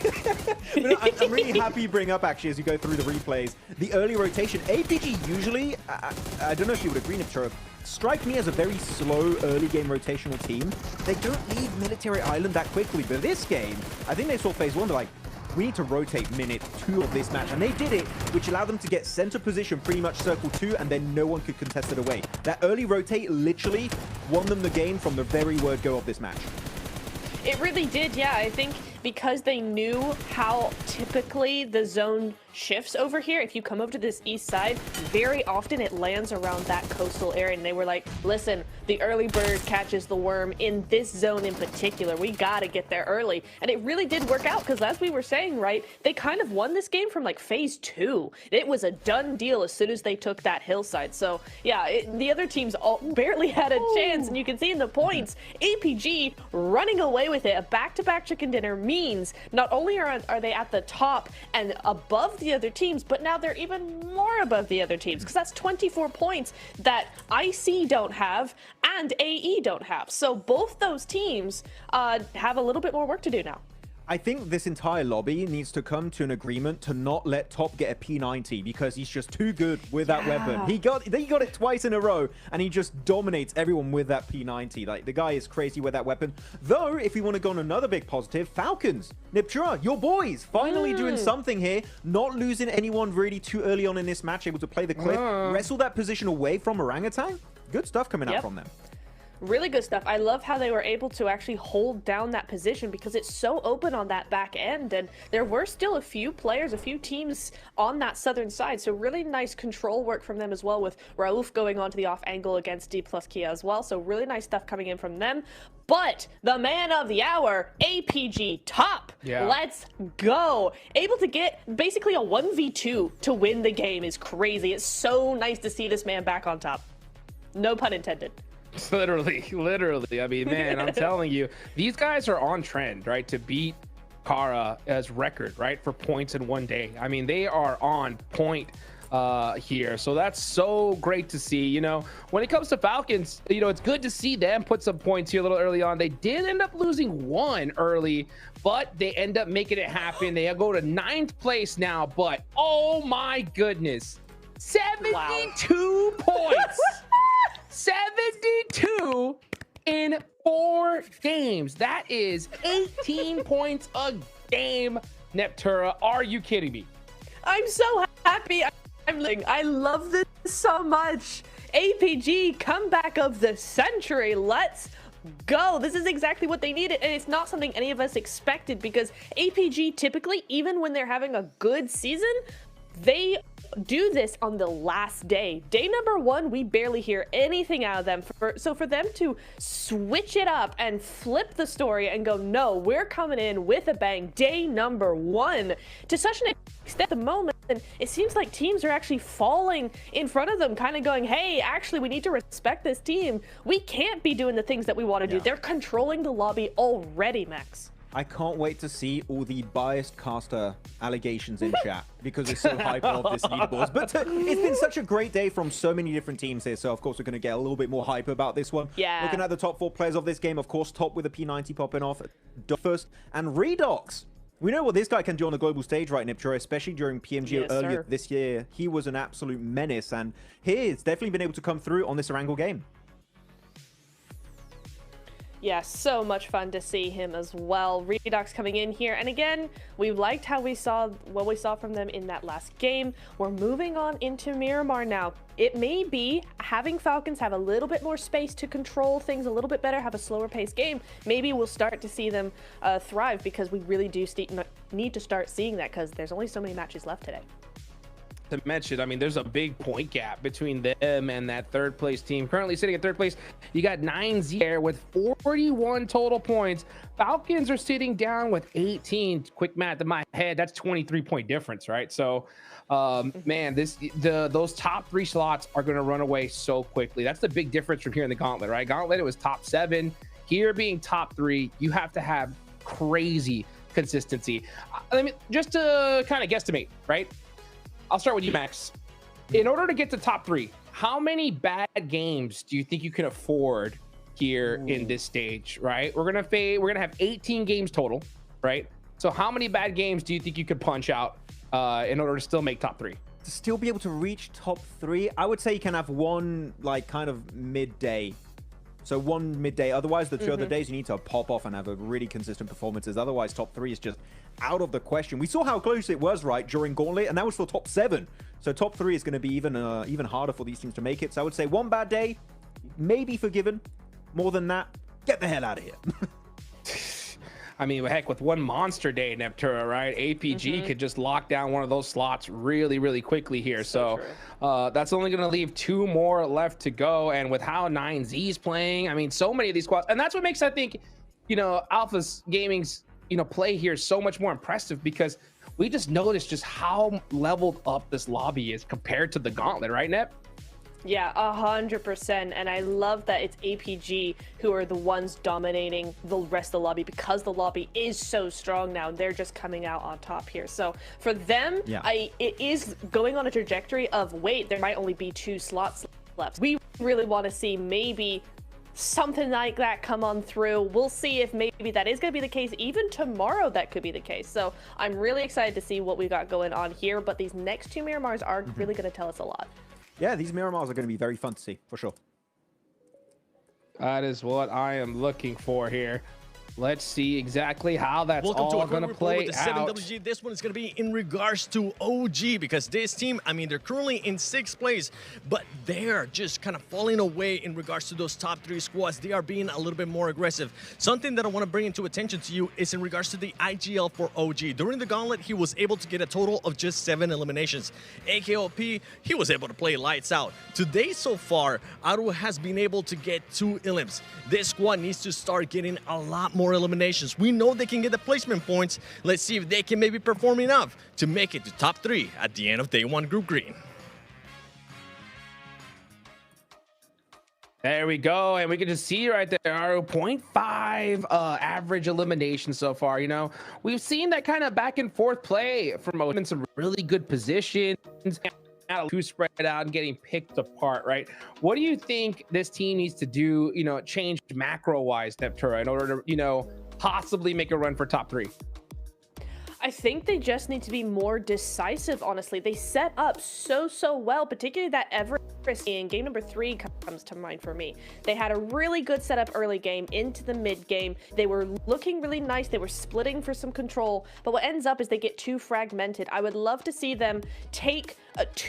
But I'm really happy you bring up, actually, as you go through the replays, the early rotation. APG usually, I don't know if you would agree, Niptura, strike me as a very slow early game rotational team. They don't leave Military Island that quickly, but this game, I think they saw phase 1, they're like, we need to rotate minute 2 of this match, and they did it, which allowed them to get center position, pretty much circle 2, and then no one could contest it away. That early rotate literally won them the game from the very word go of this match. It really did, yeah. I think because they knew how typically the zone shifts over here. If you come over to this east side, very often it lands around that coastal area, and they were like, listen, the early bird catches the worm in this zone in particular. We gotta get there early. And it really did work out, because as we were saying, right, they kind of won this game from like phase 2. It was a done deal as soon as they took that hillside. So yeah, the other teams all barely had a chance, and you can see in the points, APG running away with it. A back-to-back chicken dinner means not only are they at the top and above the other teams, but now they're even more above the other teams, because that's 24 points that IC don't have and AE don't have. So both those teams have a little bit more work to do now. I think this entire lobby needs to come to an agreement to not let Top get a P90, because he's just too good with that weapon. He got it twice in a row, and he just dominates everyone with that P90. Like, the guy is crazy with that weapon. Though, if we want to go on another big positive, Falcons, Niptura, your boys, finally doing something here, not losing anyone really too early on in this match, able to play the cliff, wrestle that position away from Orangutan. Good stuff coming out from them. Really good stuff. I love how they were able to actually hold down that position, because it's so open on that back end, and there were still a few players, a few teams on that southern side. So really nice control work from them as well, with Raouf going on to the off angle against D plus Kia as well. So really nice stuff coming in from them. But the man of the hour, APG Top. Let's go. Able to get basically a 1v2 to win the game is crazy. It's so nice to see this man back on top. No pun intended. Literally. I mean, man, I'm telling you, these guys are on trend, right? To beat Kara as record, right? For points in one day. I mean, they are on point here. So that's so great to see. You know, when it comes to Falcons, you know, it's good to see them put some points here a little early on. They did end up losing one early, but they end up making it happen. They go to 9th place now, but oh my goodness, 72 points. 72 2 in 4 games. That is 18 points a game, Neptura. Are you kidding me? I'm so happy. I love this so much. APG comeback of the century. Let's go. This is exactly what they needed, and it's not something any of us expected, because APG typically, even when they're having a good season, they do this on the last day. Day number 1, we barely hear anything out of them. So for them to switch it up and flip the story and go, no, we're coming in with a bang, day number 1, to such an extent at the moment, it seems like teams are actually falling in front of them, kind of going, hey, actually, we need to respect this team. We can't be doing the things that we want to do. They're controlling the lobby already, Max. I can't wait to see all the biased caster allegations in chat, because it's so hype of this leaderboards. But it's been such a great day from so many different teams here, so of course we're going to get a little bit more hype about this one. Yeah. Looking at the top 4 players of this game, of course, top with a P90 popping off, first, and Redox. We know what this guy can do on the global stage, right, Niptra, especially during PMGO earlier this year. He was an absolute menace, and he's definitely been able to come through on this Erangel game. Yeah, so much fun to see him as well. Redox coming in here, and again, we liked how we saw what we saw from them in that last game. We're moving on into Miramar now. It may be having Falcons have a little bit more space to control things a little bit better, have a slower paced game. Maybe we'll start to see them thrive, because we really do need to start seeing that, because there's only so many matches left today. To mention, I mean, there's a big point gap between them and that 3rd place team. Currently sitting at 3rd place, you got 9Z there with 41 total points. Falcons are sitting down with 18. Quick math in my head, that's 23-point difference, right? So, man, those top 3 slots are going to run away so quickly. That's the big difference from here in the Gauntlet, right? Gauntlet, it was top 7. Here being top 3, you have to have crazy consistency. I mean, just to kind of guesstimate, right? I'll start with you, Max. In order to get to top 3, how many bad games do you think you can afford here in this stage, right? We're gonna have 18 games total, right? So how many bad games do you think you could punch out in order to still make top 3? To still be able to reach top 3, I would say you can have one, like, kind of midday. So one midday. Otherwise, the 2 other days, you need to pop off and have a really consistent performances. Otherwise, top 3 is just out of the question. We saw how close it was, right, during Gauntlet, and that was for top 7. So top 3 is going to be even harder for these teams to make it. So I would say one bad day, maybe forgiven. More than that, get the hell out of here. I mean, heck, with one monster day, Neptura, right? APG could just lock down one of those slots really, really quickly here. So that's only going to leave 2 more left to go. And with how 9Z's playing, I mean, so many of these squads. And that's what makes, I think, Alpha's Gaming's, play here so much more impressive, because we just noticed just how leveled up this lobby is compared to the Gauntlet, right, Nep? Yeah, 100%. And I love that it's APG who are the ones dominating the rest of the lobby, because the lobby is so strong now. They're just coming out on top here. So for them, it is going on a trajectory of, wait, there might only be 2 slots left. We really want to see maybe something like that come on through. We'll see if maybe that is going to be the case. Even tomorrow, that could be the case. So I'm really excited to see what we got going on here. But these next 2 Miramars are really going to tell us a lot. Yeah, these Miramars are going to be very fun to see, for sure. That is what I am looking for here. Let's see exactly how that's all going to play out. 7WG. This one is going to be in regards to OG, because this team, I mean, they're currently in 6th place, but they're just kind of falling away in regards to those top 3 squads. They are being a little bit more aggressive. Something that I want to bring into attention to you is in regards to the IGL for OG. During the Gauntlet, he was able to get a total of just 7 eliminations. AKOP, he was able to play lights out. Today so far, Aru has been able to get 2 elims. This squad needs to start getting a lot more eliminations. We know they can get the placement points. Let's see if they can maybe perform enough to make it to top 3 at the end of day 1 Group Green. There we go, and we can just see right there, our 0.5 average elimination so far. We've seen that kind of back and forth play from in some really good positions, too spread out and getting picked apart, right? What do you think this team needs to do, change macro-wise, Neptura, in order to, possibly make a run for top 3? I think they just need to be more decisive, honestly. They set up so well, particularly that Everest in game number 3 comes to mind for me. They had a really good setup early game into the mid game. They were looking really nice. They were splitting for some control, but what ends up is they get too fragmented. I would love to see them take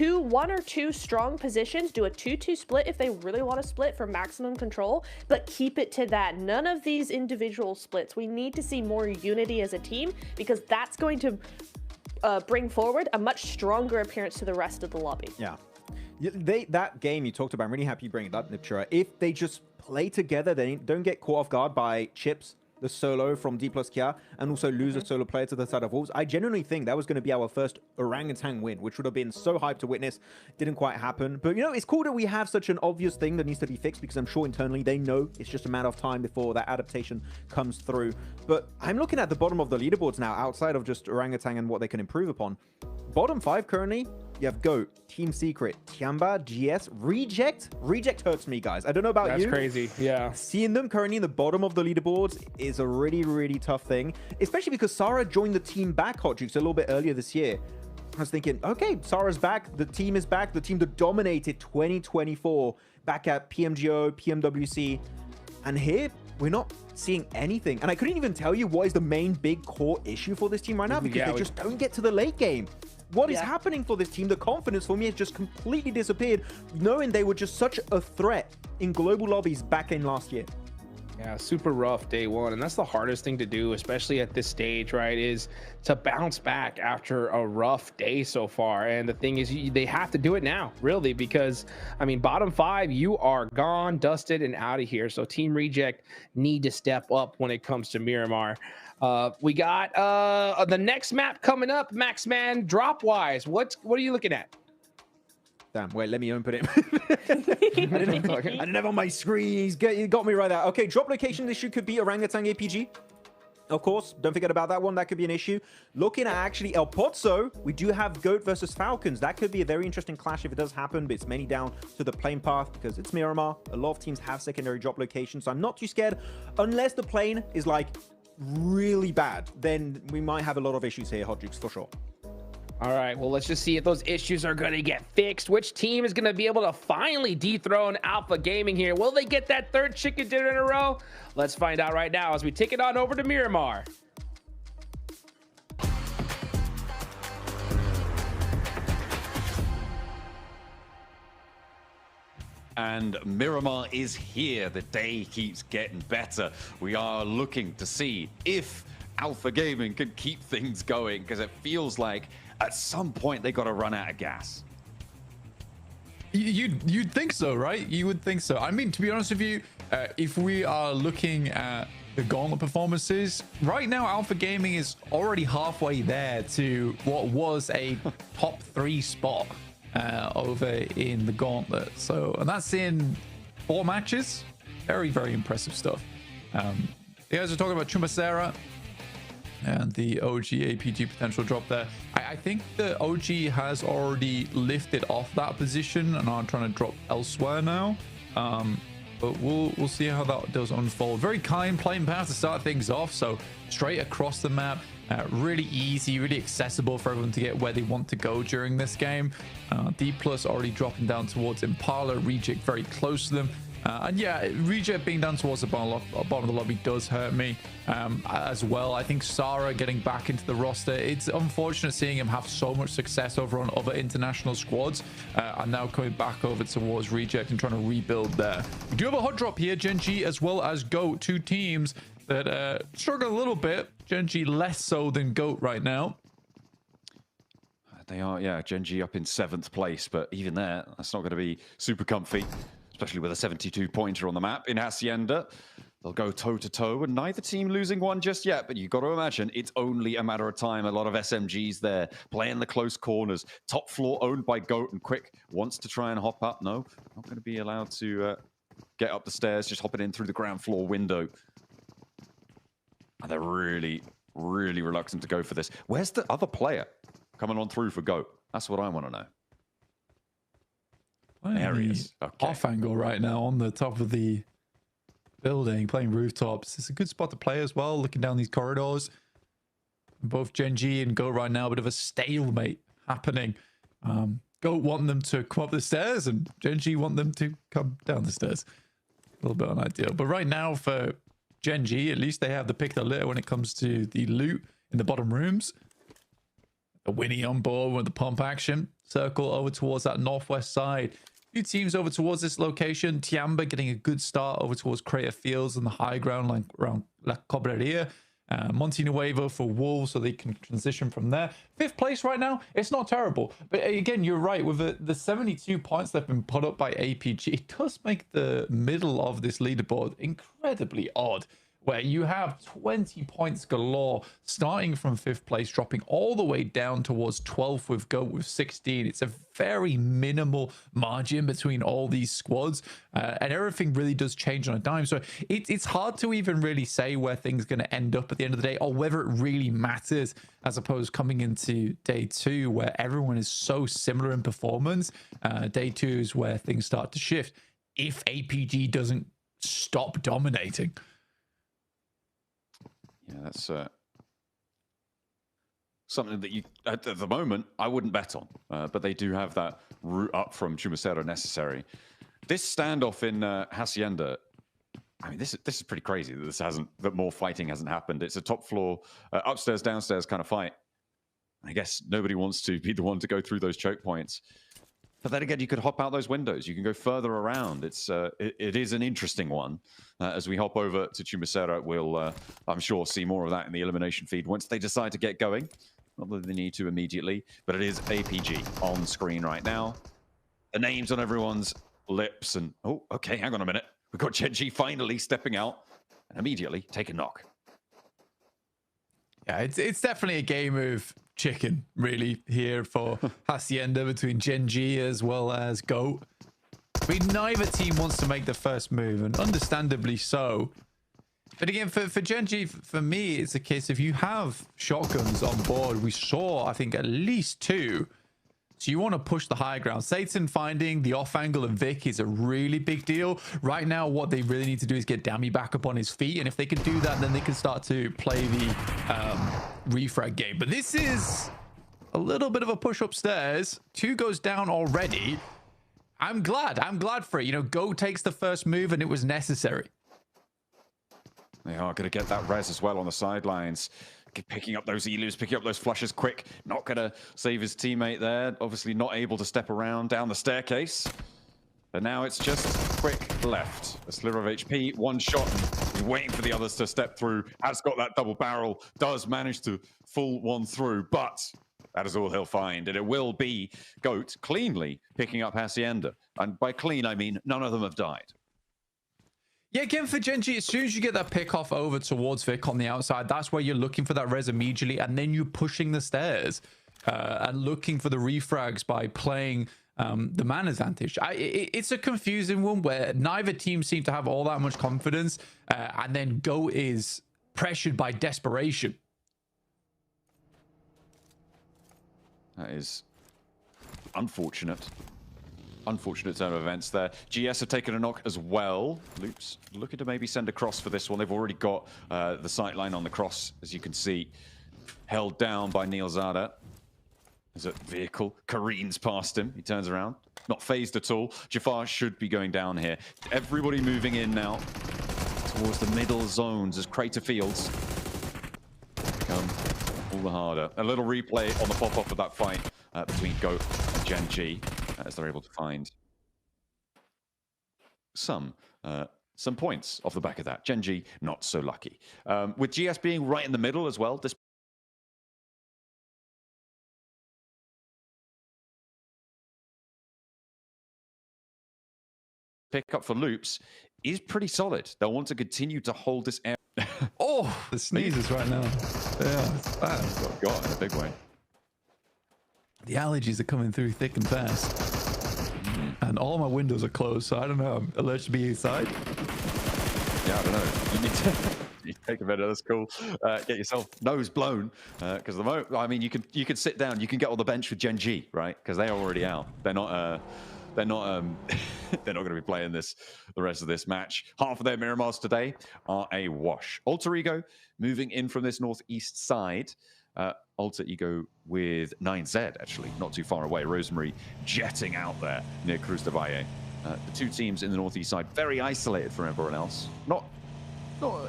one or two strong positions, do a 2-2 split if they really want to split for maximum control, but keep it to that. None of these individual splits. We need to see more unity as a team, because that's going to bring forward a much stronger appearance to the rest of the lobby. Yeah. That game you talked about, I'm really happy you bring it up, Niptura. If they just play together, they don't get caught off guard by Chips, the solo from D plus Kia, and also lose a solo player to the side of Wolves. I genuinely think that was going to be our first orangutan win, which would have been so hyped to witness. Didn't quite happen. But, you know, it's cool that we have such an obvious thing that needs to be fixed, because I'm sure internally they know it's just a matter of time before that adaptation comes through. But I'm looking at the bottom of the leaderboards now, outside of just orangutan and what they can improve upon. Bottom 5 currently, you have GOAT, Team Secret, Tiamba, GS, Reject. Reject hurts me, guys. I don't know about you. That's crazy, yeah. Seeing them currently in the bottom of the leaderboards is a really tough thing, especially because Sarah joined the team back, Hot Jukes, a little bit earlier this year. I was thinking, okay, Sarah's back, the team is back, the team that dominated 2024 back at PMGO, PMWC, and here we're not seeing anything. And I couldn't even tell you what is the main big core issue for this team right now, because they just don't get to the late game. What is happening for this team? The confidence for me has just completely disappeared, knowing they were just such a threat in global lobbies back in last year. Yeah, super rough day one. And that's the hardest thing to do, especially at this stage, right? Is to bounce back after a rough day so far. And the thing is, they have to do it now, really, because, I mean, bottom 5, you are gone, dusted, and out of here. So Team Reject need to step up when it comes to Miramar. We got the next map coming up, Maxman, drop-wise. What are you looking at? Damn, wait, let me open it. I didn't have on my screen. He got me right there. Okay, drop location issue could be Orangutan APG. Of course, don't forget about that one. That could be an issue. Looking at actually El Pozo, we do have GOAT versus Falcons. That could be a very interesting clash if it does happen, but it's mainly down to the plane path because it's Miramar. A lot of teams have secondary drop locations, so I'm not too scared. Unless the plane is like really bad, then we might have a lot of issues here, Hot Jukes, for sure. All right, well, let's just see if those issues are going to get fixed. Which team is going to be able to finally dethrone Alpha Gaming here? Will they get that 3rd chicken dinner in a row? Let's find out right now as we take it on over to Miramar. And Miramar is here. The day keeps getting better. We are looking to see if Alpha Gaming can keep things going, because it feels like at some point they got to run out of gas. You'd think so, right? You would think so. I mean, to be honest with you, if we are looking at the Gauntlet performances, right now Alpha Gaming is already halfway there to what was a top 3 spot over in the Gauntlet. So, and that's in 4 matches. Very impressive stuff. You guys are talking about Chumbacera and the OG APG potential drop there. I think the OG has already lifted off that position and are trying to drop elsewhere now. But we'll see how that does unfold. Very kind playing path to start things off. So straight across the map, really easy, really accessible for everyone to get where they want to go during this game. D plus already dropping down towards Impala. Reject very close to them. And yeah, Reject being down towards the bottom of the lobby does hurt me as well. I think Sarah getting back into the roster, it's unfortunate seeing him have so much success over on other international squads and now coming back over towards Reject and trying to rebuild there. We do have a hot drop here, Gen G as well as GOAT, 2 teams that struggle a little bit. Gen G less so than GOAT right now. They are, yeah, Gen G up in 7th place, but even there, that's not going to be super comfy. Especially with a 72-pointer on the map in Hacienda. They'll go toe-to-toe, and neither team losing one just yet, but you've got to imagine it's only a matter of time. A lot of SMGs there, playing the close corners. Top floor owned by GOAT, and Quick wants to try and hop up. No, not going to be allowed to get up the stairs, just hopping in through the ground floor window. And they're really reluctant to go for this. Where's the other player coming on through for GOAT? That's what I want to know. Areas. Okay. Off angle right now on the top of the building, playing rooftops. It's a good spot to play as well, looking down these corridors. Both Gen G and Go right now, a bit of a stalemate happening. Go want them to come up the stairs, and Gen G want them to come down the stairs. A little bit unideal. But right now for Gen G, at least they have the pick the litter when it comes to the loot in the bottom rooms. A Winnie on board with the pump action. Circle over towards that northwest side. Few teams over towards this location. Tiamba getting a good start over towards Crater Fields and the high ground like around La Cobreria. Monte Nuevo for Wolves, so they can transition from there. 5th place right now, it's not terrible. But again, you're right, with the 72 points that have been put up by APG, it does make the middle of this leaderboard incredibly odd, where you have 20 points galore, starting from 5th place, dropping all the way down towards 12th with Goat with 16. It's a very minimal margin between all these squads, and everything really does change on a dime. So it's hard to even really say where things are going to end up at the end of the day, or whether it really matters, as opposed coming into day 2, where everyone is so similar in performance. Day 2 is where things start to shift if APG doesn't stop dominating. Yeah, that's something that you, at the moment, I wouldn't bet on. But they do have that route up from Chumacero necessary. This standoff in Hacienda, I mean, this is pretty crazy that more fighting hasn't happened. It's a top floor, upstairs, downstairs kind of fight. I guess nobody wants to be the one to go through those choke points. But then again, you could hop out those windows. You can go further around. It is an interesting one. As we hop over to Chumacero, we'll, I'm sure, see more of that in the elimination feed once they decide to get going. Not that they need to immediately, but it is APG on screen right now. The names on everyone's lips, and oh, okay, hang on a minute. We've got Gen G finally stepping out and immediately take a knock. Yeah, it's definitely a game of chicken, really, here for Hacienda between Gen G as well as Goat. I mean, neither team wants to make the first move, and understandably so. But again, for Gen G, for me, it's a case of you have shotguns on board. We saw, I think, at least 2. So you want to push the high ground. Satan finding the off angle of Vic is a really big deal. Right now, what they really need to do is get Dammy back up on his feet. And if they can do that, then they can start to play the refrag game. But this is a little bit of a push upstairs. 2 goes down already. I'm glad for it. You know, Go takes the first move and it was necessary. They are going to get that res as well on the sidelines. Picking up those elus, picking up those flushes quick. Not going to save his teammate there. Obviously not able to step around down the staircase. But now it's just quick left. A sliver of HP, 1 shot. He's waiting for the others to step through. Has got that double barrel. Does manage to full one through. But that is all he'll find. And it will be Goat cleanly picking up Hacienda. And by clean, I mean none of them have died. Yeah, again, for Gen G, as soon as you get that pick off over towards Vic on the outside, that's where you're looking for that res immediately, and then you're pushing the stairs and looking for the refrags by playing the man advantage. It's a confusing one where neither team seem to have all that much confidence, and then Go is pressured by desperation. That is unfortunate. Unfortunate turn of events there. GS have taken a knock as well. Loops looking to maybe send a cross for this one. They've already got the sight line on the cross, as you can see. Held down by Neil Zada. There's a vehicle. careens past him. He turns around. Not phased at all. Jafar should be going down here. Everybody moving in now towards the middle zones as Crater Fields become all the harder. A little replay on the pop-off of that fight between Goat and Gen G. As they're able to find some points off the back of that. Gen G, not so lucky. With GS being right in the middle as well, this pickup for Loops is pretty solid. They'll want to continue to hold this area. Oh, the sneezes right now. Yeah, it's bad. Got in a big way. The allergies are coming through thick and fast. And all my windows are closed, so I don't know. I'm allergic to be inside. Yeah, I don't know. You need to take a minute. That's cool. Get yourself nose blown. Because the moment, I mean, you can sit down. You can get on the bench with Gen G, right? Because they are already out. They're not they're not going to be playing the rest of this match. Half of their Miramars today are a wash. Alter Ego moving in from this northeast side. Alter Ego with 9Z, actually, not too far away. Rosemary jetting out there near Cruz de Valle. The two teams in the northeast side, very isolated from everyone else. Not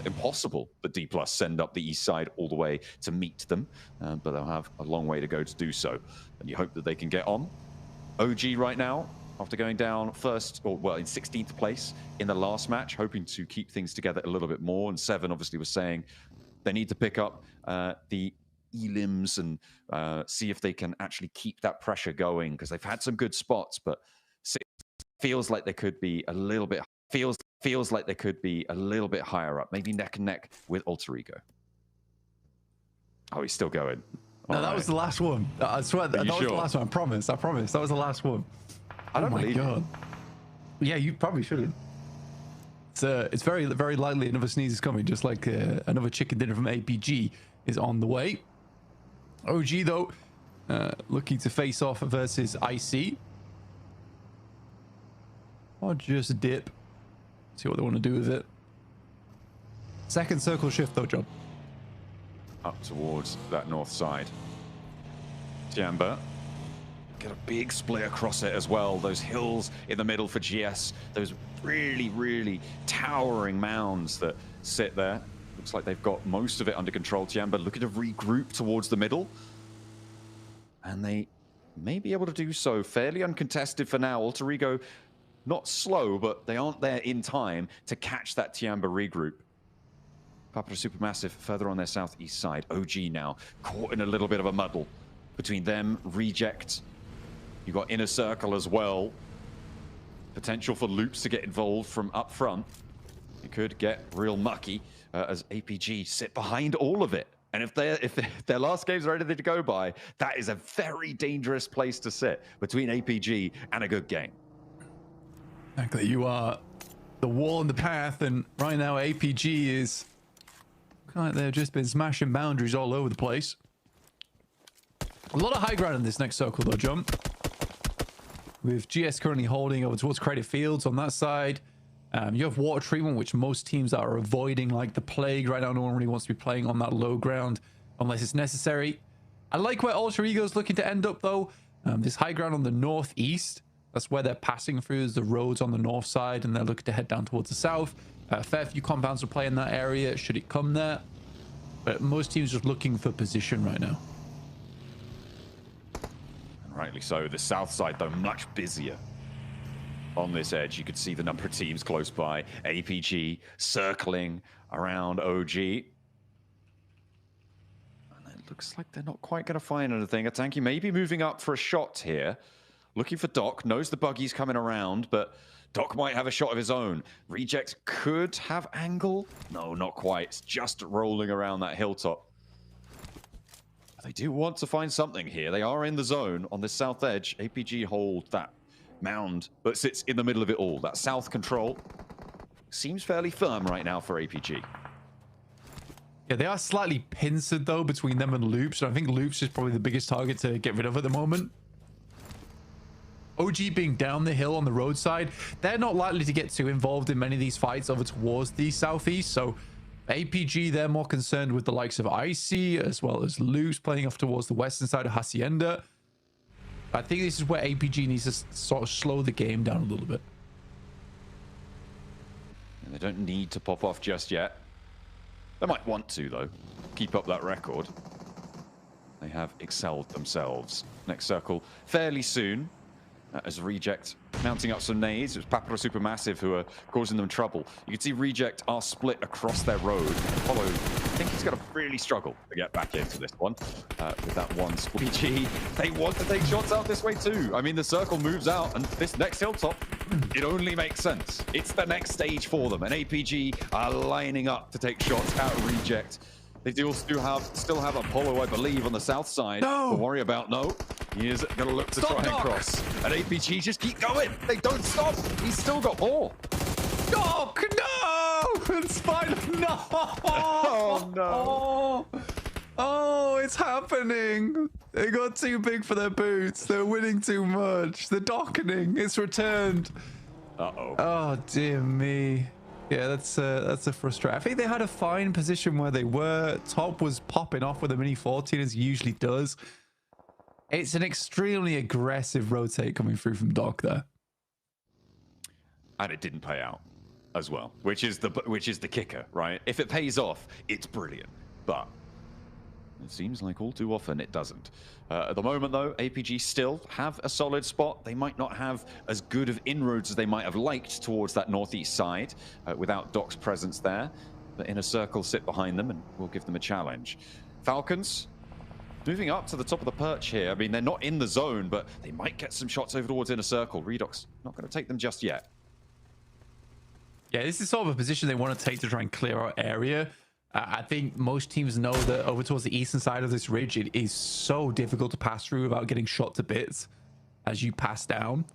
impossible, but D+ send up the east side all the way to meet them, but they'll have a long way to go to do so. And you hope that they can get on. OG right now, after going down first, or well, in 16th place in the last match, hoping to keep things together a little bit more. And Seven obviously was saying they need to pick up the elims and see if they can actually keep that pressure going, because they've had some good spots, but feels like they could be a little bit feels like they could be a little bit higher up, maybe neck and neck with Alter Ego. Oh, he's still going. No, that was the last one. I swear that was the last one. I promise. That was the last one. I don't believe you. Yeah, you probably shouldn't. It's very, very likely another sneeze is coming, just like another chicken dinner from APG is on the way. OG, though, looking to face off versus IC. Or just dip. See what they want to do with it. Second circle shift, though, John. Up towards that north side. Tiamba. Get a big split across it as well. Those hills in the middle for GS. Those really, really towering mounds that sit there. Looks like they've got most of it under control. Tiamba looking to regroup towards the middle. And they may be able to do so fairly uncontested for now. Alter Ego, not slow, but they aren't there in time to catch that Tiamba regroup. Papa Supermassive further on their southeast side. OG now caught in a little bit of a muddle between them, Reject. You got Inner Circle as well. Potential for loops to get involved from up front. You could get real mucky as APG sit behind all of it. And if their last game's are anything to go by, that is a very dangerous place to sit between APG and a good game. Exactly. You are the wall in the path, and right now APG is kind of like they've just been smashing boundaries all over the place. A lot of high ground in this next circle, though, John. With GS currently holding over towards Credit Fields on that side. You have water treatment, which most teams are avoiding like the plague right now. No one really wants to be playing on that low ground unless it's necessary. I like where Alter Ego is looking to end up, though. This high ground on the northeast. That's where they're passing through. There's the roads on the north side, and they're looking to head down towards the south. Fair few compounds will play in that area should it come there. But most teams are just looking for position right now. And rightly so. The south side, though, much busier. On this edge, you could see the number of teams close by. APG circling around OG. And it looks like they're not quite going to find anything. Atanki may be moving up for a shot here. Looking for Doc. Knows the buggy's coming around, but Doc might have a shot of his own. Reject could have angle. No, not quite. It's just rolling around that hilltop. They do want to find something here. They are in the zone on this south edge. APG hold that mound, but sits in the middle of it all. That south control seems fairly firm right now for APG. Yeah, they are slightly pincered, though, between them and Loops. And I think Loops is probably the biggest target to get rid of at the moment. OG being down the hill on the roadside, they're not likely to get too involved in many of these fights over towards the southeast. So APG, they're more concerned with the likes of IC as well as Loops playing off towards the western side of Hacienda. I think this is where APG needs to sort of slow the game down a little bit. And they don't need to pop off just yet. They might want to, though. Keep up that record. They have excelled themselves. Next circle fairly soon. As Reject mounting up some nades. It was Papara Supermassive who are causing them trouble. You can see Reject are split across their road. Apollo, I think he's going to really struggle to get back into this one with that one squeegee. They want to take shots out this way too. I mean, the circle moves out, and this next hilltop, it only makes sense. It's the next stage for them, and APG are lining up to take shots out of Reject. They do still have Apollo, I believe, on the south side. No! To worry about. No. He is going to look to try and cross. And APG just keep going. They don't stop. He's still got more. Doc, no! It's fine. No! Oh, no. Oh, it's happening. They got too big for their boots. They're winning too much. The docketing, it's returned. Uh-oh. Oh, dear me. Yeah, that's a frustrating. I think they had a fine position where they were. Top was popping off with a mini 14 as he usually does. It's an extremely aggressive rotate coming through from Doc there. And it didn't pay out as well, which is the kicker, right? If it pays off, it's brilliant. But it seems like all too often it doesn't. At the moment, though, APG still have a solid spot. They might not have as good of inroads as they might have liked towards that northeast side without Doc's presence there. But Inner Circle sit behind them and will give them a challenge. Falcons moving up to the top of the perch here. I mean, they're not in the zone, but they might get some shots over towards Inner Circle. Redox not going to take them just yet. Yeah, this is sort of a position they want to take to try and clear our area. I think most teams know that over towards the eastern side of this ridge, it is so difficult to pass through without getting shot to bits as you pass down.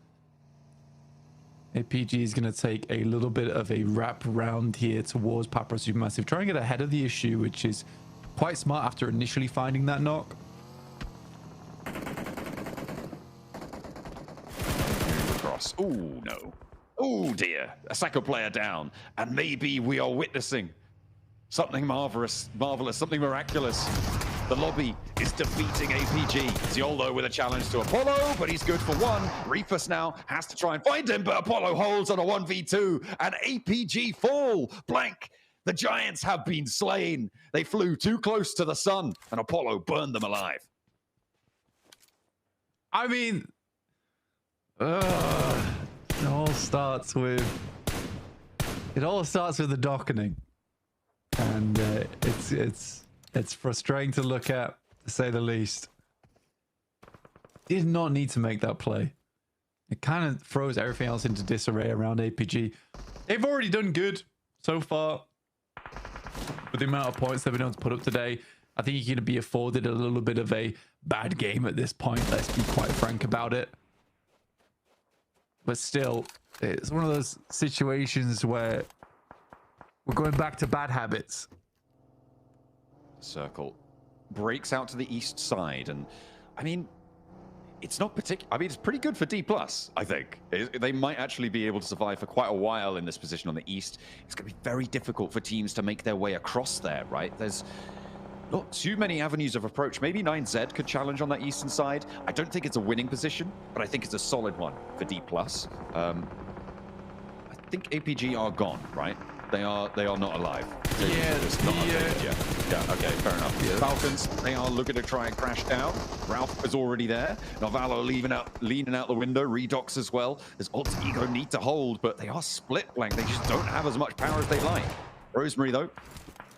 APG is going to take a little bit of a wrap around here towards Papra Supermassive, trying to get ahead of the issue, which is quite smart after initially finding that knock. Across. Oh, no. Oh, dear. A second player down. And maybe we are witnessing something marvelous, something miraculous. The lobby is defeating APG. Ziolo with a challenge to Apollo, but he's good for one. Reapus now has to try and find him, but Apollo holds on a 1v2, and APG fall. Blank. The Giants have been slain. They flew too close to the sun, and Apollo burned them alive. I mean, it all starts with the dockening. And it's frustrating to look at, to say the least. Did not need to make that play. It kind of throws everything else into disarray around APG. They've already done good so far with the amount of points they've been able to put up today. I think you're going to be afforded a little bit of a bad game at this point. Let's be quite frank about it. But still, it's one of those situations where we're going back to bad habits. Circle breaks out to the east side, and I mean, it's not particular. I mean, it's pretty good for D+, I think. They might actually be able to survive for quite a while in this position on the east. It's going to be very difficult for teams to make their way across there, right? There's not too many avenues of approach. Maybe 9Z could challenge on that eastern side. I don't think it's a winning position, but I think it's a solid one for D+. I think APG are gone, right? They are not alive. Yeah, okay, fair enough. Yeah. Falcons, they are looking to try and crash down. Ralph is already there. Novalo leaning out the window. Redox as well. There's Odds Ego need to hold, but they are split blank. They just don't have as much power as they like. Rosemary, though,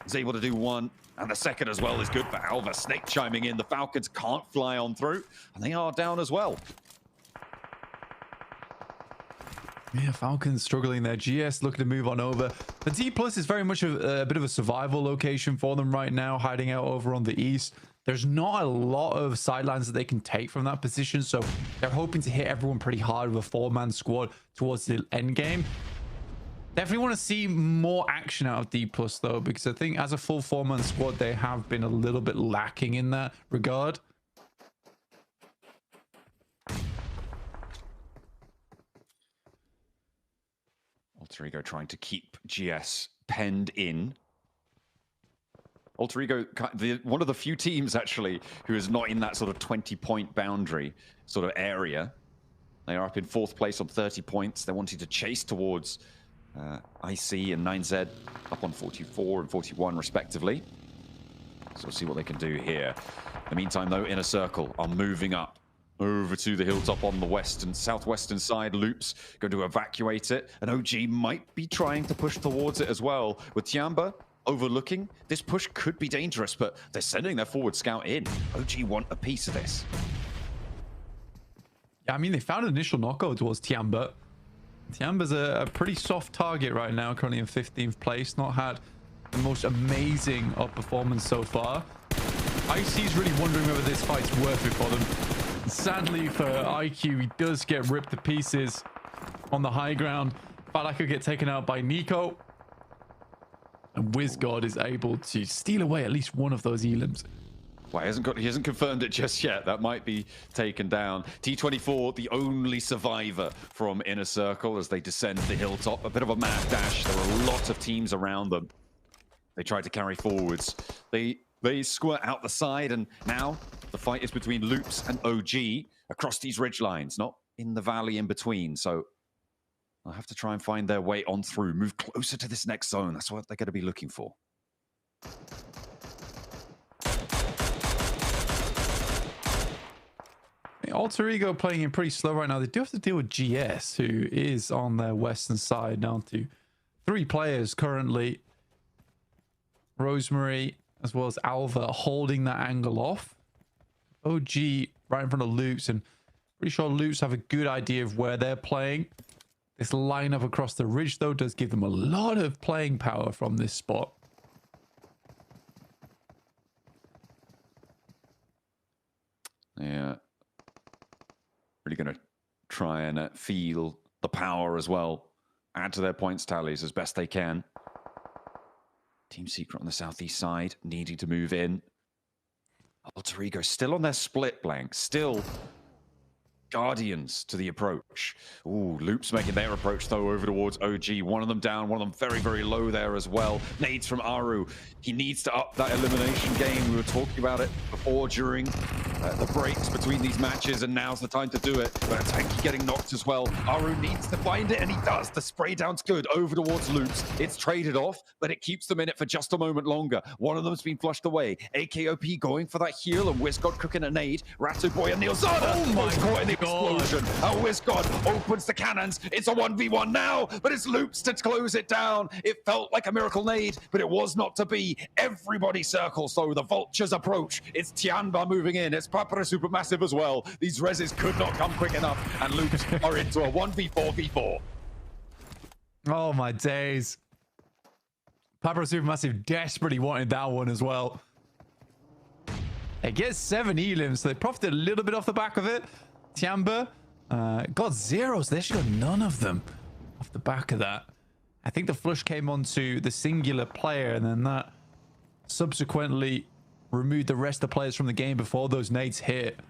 is able to do one, and the second as well is good for Alva. Snake chiming in. The Falcons can't fly on through, and they are down as well. Yeah, Falcons struggling there. GS looking to move on over. The D+ is very much a bit of a survival location for them right now, hiding out over on the east. There's not a lot of sidelines that they can take from that position, so they're hoping to hit everyone pretty hard with a 4-man squad towards the end game. Definitely want to see more action out of D+, though, because I think as a full 4-man squad, they have been a little bit lacking in that regard. Alter Ego trying to keep GS penned in. Alter Ego, one of the few teams actually who is not in that sort of 20-point boundary sort of area. They are up in 4th place on 30 points. They're wanting to chase towards IC and 9Z up on 44 and 41 respectively. So we'll see what they can do here. In the meantime, though, Inner Circle are moving up over to the hilltop on the southwestern side. Loops going to evacuate it, and OG might be trying to push towards it as well. With Tiamba overlooking, this push could be dangerous, but they're sending their forward scout in. OG want a piece of this. Yeah, I mean, they found an initial knockout towards Tiamba. Tiamba's a pretty soft target right now, currently in 15th place. Not had the most amazing of performance so far. IC's really wondering whether this fight's worth it for them. Sadly for IQ, he does get ripped to pieces on the high ground. Falak could get taken out by Nico. And WizGod is able to steal away at least one of those elims. Well, he hasn't confirmed it just yet. That might be taken down. T24, the only survivor from Inner Circle as they descend the hilltop. A bit of a mad dash. There are a lot of teams around them. They try to carry forwards. They squirt out the side, and now the fight is between Loops and OG across these ridge lines, not in the valley in between. So they'll have to try and find their way on through, move closer to this next zone. That's what they're going to be looking for. Alter Ego playing in pretty slow right now. They do have to deal with GS, who is on their western side, down to 3 players currently. Rosemary, as well as Alva, holding that angle off. OG right in front of Loops, and pretty sure Loops have a good idea of where they're playing. This lineup across the ridge, though, does give them a lot of playing power from this spot. Yeah. Really going to try and feel the power as well. Add to their points tallies as best they can. Team Secret on the southeast side, needing to move in. Alter Ego still on their split blank. Still Guardians to the approach. Ooh, Loops making their approach, though, over towards OG. One of them down, one of them very, very low there as well. Nades from Aru. He needs to up that elimination game. We were talking about it before, during the breaks between these matches, and now's the time to do it. But Tanky getting knocked as well. Aru needs to find it, and he does. The spray down's good. Over towards Loops. It's traded off, but it keeps them in it for just a moment longer. One of them's been flushed away. AKOP going for that heal, and WizGod cooking a nade. Ratu Boy and Neilzada. Oh my caught in the God. explosion. WizGod opens the cannons. It's a 1v1 now, but it's Loops to close it down. It felt like a miracle nade, but it was not to be. Everybody circles, so the vultures approach. It's Tianba moving in. It's Papara Supermassive as well. These reses could not come quick enough, and Loops are into a 1v4v4. Oh my days. Papara Supermassive desperately wanted that one as well. They get 7 elims, so they profited a little bit off the back of it. Tiamba got 0s. They actually got none of them off the back of that. I think the flush came onto the singular player, and then that subsequently removed the rest of the players from the game before those nades hit.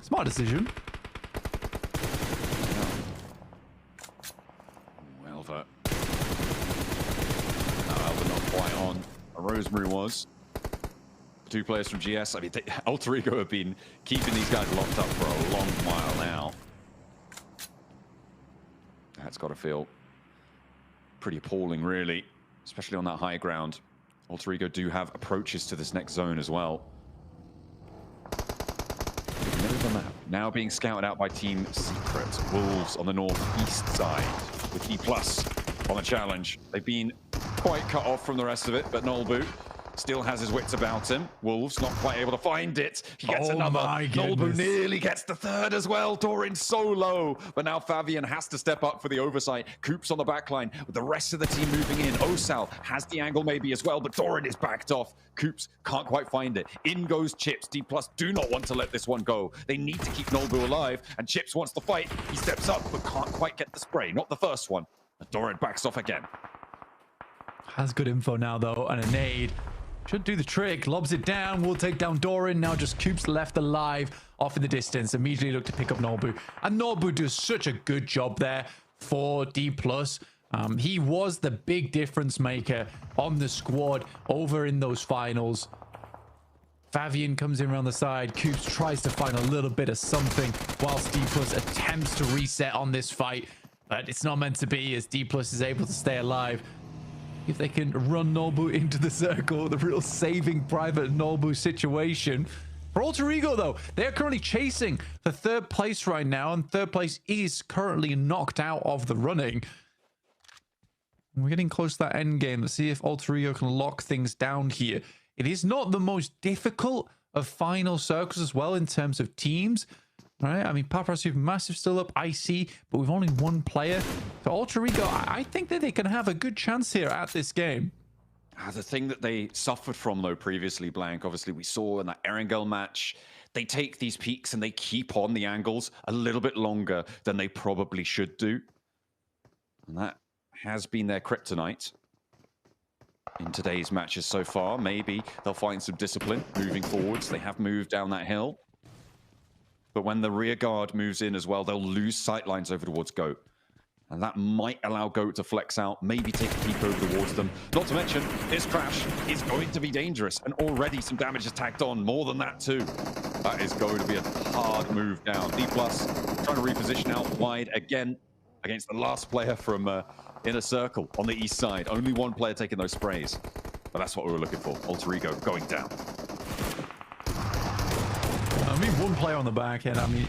Smart decision. Elva. No, Elva not quite on. Rosemary was. 2 players from GS. I mean, Alter Ego have been keeping these guys locked up for a long while now. That's got to feel pretty appalling, really, especially on that high ground. Alter Ego do have approaches to this next zone as well. Now being scouted out by Team Secret. Wolves on the northeast side with E+ on the challenge. They've been quite cut off from the rest of it, but Nolbu still has his wits about him. Wolves not quite able to find it. He gets another. Nolbu nearly gets the 3rd as well. Dorin so low. But now Fabian has to step up for the oversight. Coops on the backline with the rest of the team moving in. Osal has the angle maybe as well, but Dorin is backed off. Coops can't quite find it. In goes Chips. D+ do not want to let this one go. They need to keep Nolbu alive, and Chips wants to fight. He steps up, but can't quite get the spray. Not the first one. Dorin backs off again. Has good info now, though, and a nade. Should do the trick. Lobs it down. Will take down Doran. Now just Coops left alive off in the distance. Immediately look to pick up Nolbu. And Nolbu does such a good job there for D+. He was the big difference maker on the squad over in those finals. Fabian comes in around the side. Coops tries to find a little bit of something whilst D+ attempts to reset on this fight. But it's not meant to be, as D+ is able to stay alive. If they can run Nolbu into the circle, the real saving private Nolbu situation. For Alter Ego, though, they're currently chasing for 3rd place right now, and 3rd place is currently knocked out of the running. We're getting close to that end game. Let's see if Alter Ego can lock things down here. It is not the most difficult of final circles as well in terms of teams. Right, I mean, Papara Supermassive still up, IC, but we've only 1 player. So Alter Ego, I think that they can have a good chance here at this game. The thing that they suffered from, though, previously, Blank, obviously we saw in that Erangel match, they take these peaks and they keep on the angles a little bit longer than they probably should do. And that has been their kryptonite. in today's matches so far. Maybe they'll find some discipline moving forwards. They have moved down that hill. But when the rear guard moves in as well, they'll lose sight lines over towards GOAT. And that might allow GOAT to flex out, maybe take a peek over towards them. Not to mention, this crash is going to be dangerous, and already some damage is tacked on, more than that too. That is going to be a hard move down. D+ trying to reposition out wide again against the last player from Inner Circle on the east side. Only one player taking those sprays. But that's what we were looking for. Alter Ego going down. I mean, one player on the back end. I mean,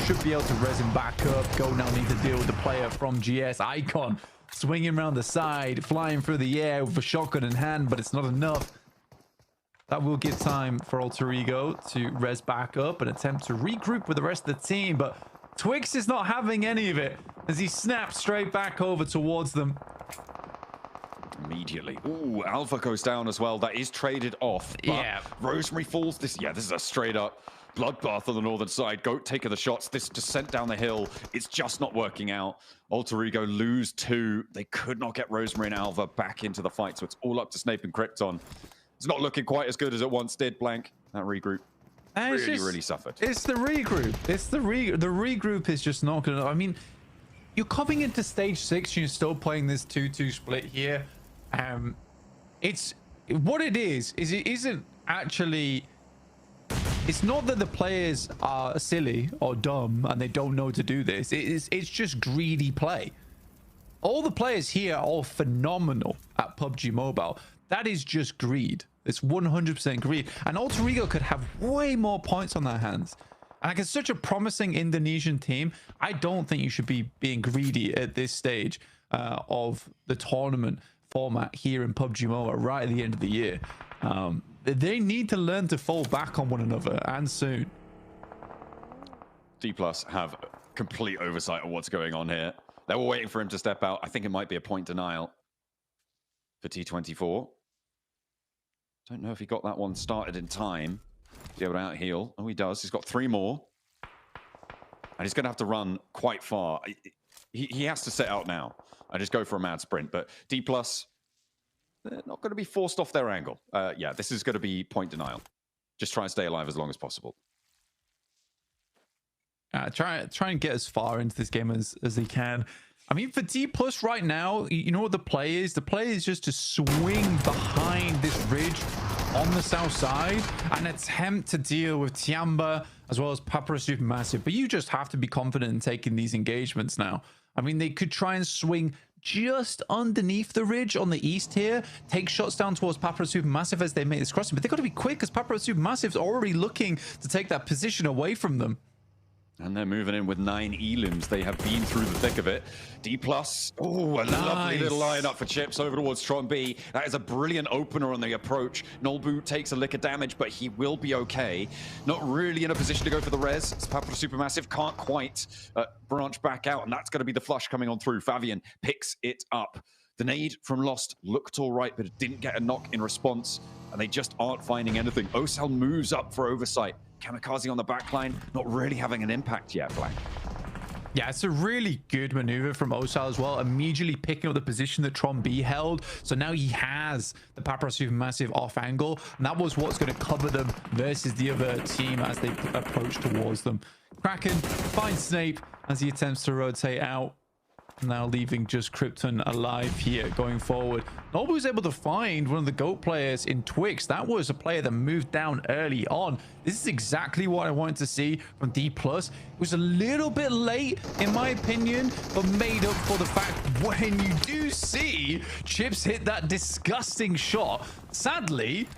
should be able to res him back up. Go now need to deal with the player from GS. Icon swinging around the side, flying through the air with a shotgun in hand, but it's not enough. That will give time for Alter Ego to res back up and attempt to regroup with the rest of the team, but Twix is not having any of it as he snaps straight back over towards them. Immediately. Ooh, Alpha goes down as well. That is traded off. But Yeah. Rosemary falls. This is a straight up bloodbath on the northern side. GOAT taking the shots. This descent down the hill, it's just not working out. Alter Ego lose 2. They could not get Rosemary and Alva back into the fight, so it's all up to Snape and Krypton. It's not looking quite as good as it once did, Blank. That regroup really suffered. It's the regroup. It's the regroup is just not gonna. I mean, you're coming into stage 6 and you're still playing this 2-2 split here. It's what it is it isn't actually. It's not that the players are silly or dumb and they don't know to do this. It's just greedy play. All the players here are phenomenal at PUBG Mobile. That is just greed. It's 100% greed. And Alter Ego could have way more points on their hands. And like, it's such a promising Indonesian team. I don't think you should be being greedy at this stage of the tournament format here in PUBG Mobile right at the end of the year. They need to learn to fall back on one another, and soon. D+ have complete oversight of what's going on here. They were waiting for him to step out. I think it might be a point denial for T24. Don't know if he got that one started in time to be able to out heal. Oh, he does. He's got 3 more. And he's going to have to run quite far. He has to set out now and just go for a mad sprint. But D+, they're not going to be forced off their angle. Yeah, this is going to be point denial. Just try and stay alive as long as possible. Try and get as far into this game as they can. I mean, for D+ right now, you know what the play is? The play is just to swing behind this ridge on the south side and attempt to deal with Tiamba as well as Papara Supermassive. But you just have to be confident in taking these engagements now. I mean, they could try and swing just underneath the ridge on the east here, take shots down towards Papara Supermassive as they make this crossing. But they've got to be quick because Papara Supermassive's already looking to take that position away from them. And they're moving in with 9 elims. They have been through the thick of it. D+, oh, a lovely little lineup for Chips over towards Tron B. That is a brilliant opener on the approach. Nolbu takes a lick of damage, but he will be okay. Not really in a position to go for the res. Papara Supermassive can't quite branch back out, and that's going to be the flush coming on through. Favian picks it up. The nade from Lost looked all right, but it didn't get a knock in response, and they just aren't finding anything. Osal moves up for oversight. Kamikaze on the backline, not really having an impact yet, Blank. Yeah, it's a really good maneuver from Osal as well, immediately picking up the position that Tron B held. So now he has the Papara Supermassive off angle, and that was what's going to cover them versus the other team as they approach towards them. Kraken finds Snape as he attempts to rotate out, now leaving just Krypton alive here going forward. Nobu was able to find one of the GOAT players in Twix. That was a player that moved down early on. This is exactly what I wanted to see from D+. It was a little bit late, in my opinion, but made up for the fact when you do see Chips hit that disgusting shot. Sadly,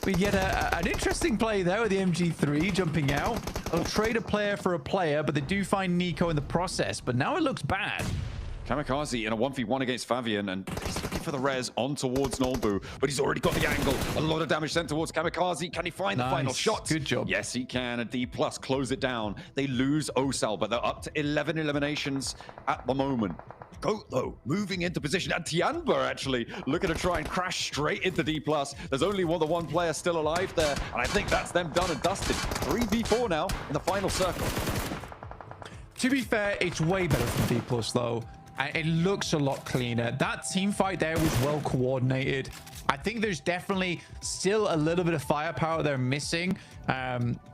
we get an interesting play there with the MG3 jumping out. They'll trade a player for a player, but they do find Nico in the process. But now it looks bad. Kamikaze in a 1v1 against Favian, and he's looking for the res on towards Nolbu, but he's already got the angle. A lot of damage sent towards Kamikaze. Can he find the final shot? Good job. Yes, he can. And D+ close it down. They lose Osal, but they're up to 11 eliminations at the moment. GOAT, though, moving into position. And Tianba, actually, looking to try and crash straight into D+. There's only one player still alive there, and I think that's them done and dusted. 3v4 now in the final circle. To be fair, it's way better from D+, though. and it looks a lot cleaner. That team fight there was well coordinated. I think there's definitely still a little bit of firepower they're missing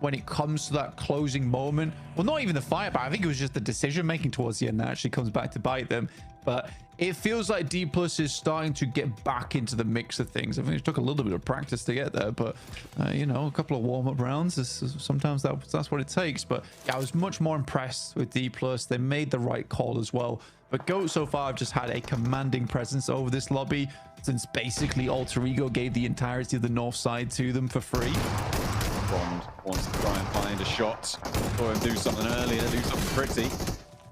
when it comes to that closing moment. Well, not even the firepower. I think it was just the decision making towards the end that actually comes back to bite them. But it feels like D+ is starting to get back into the mix of things. I think it took a little bit of practice to get there, but you know, a couple of warm-up rounds sometimes that's what it takes. But yeah, I was much more impressed with D+. They made the right call as well. But GOAT so far have just had a commanding presence over this lobby since basically Alter Ego gave the entirety of the north side to them for free. Bond wants to try and find a shot or do something earlier, do something pretty.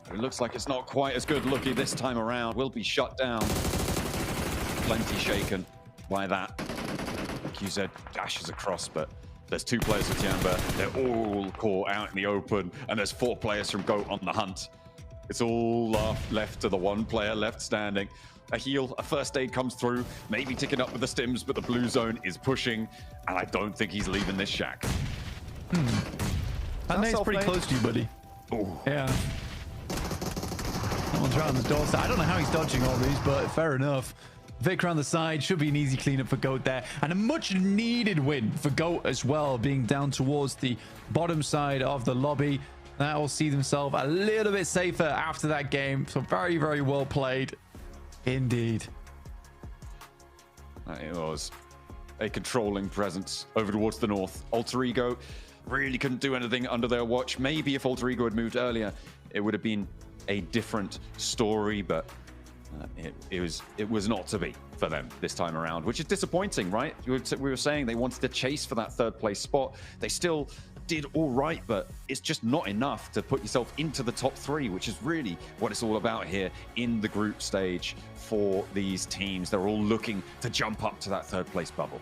But it looks like it's not quite as good looking this time around. Will be shut down. Plenty shaken by that. QZ dashes across, but there's 2 players with Tiamba. They're all caught out in the open, and there's 4 players from GOAT on the hunt. It's all left to the 1 player left standing. A heal, a first aid comes through, maybe ticking up with the stims, but the blue zone is pushing, and I don't think he's leaving this shack. That nade's pretty close to you, buddy. Ooh. Yeah. That one's right on the doorstep. I don't know how he's dodging all these, but fair enough. Vic around the side, should be an easy cleanup for GOAT there. And a much needed win for GOAT as well, being down towards the bottom side of the lobby. That will see themselves a little bit safer after that game. So very, very well played. Indeed. It was a controlling presence over towards the north. Alter Ego really couldn't do anything under their watch. Maybe if Alter Ego had moved earlier, it would have been a different story, but it was not to be for them this time around, which is disappointing, right? We were saying they wanted to chase for that 3rd place spot. They still did all right, but it's just not enough to put yourself into the top 3, which is really what it's all about here in the group stage for these teams. They're all looking to jump up to that 3rd place bubble.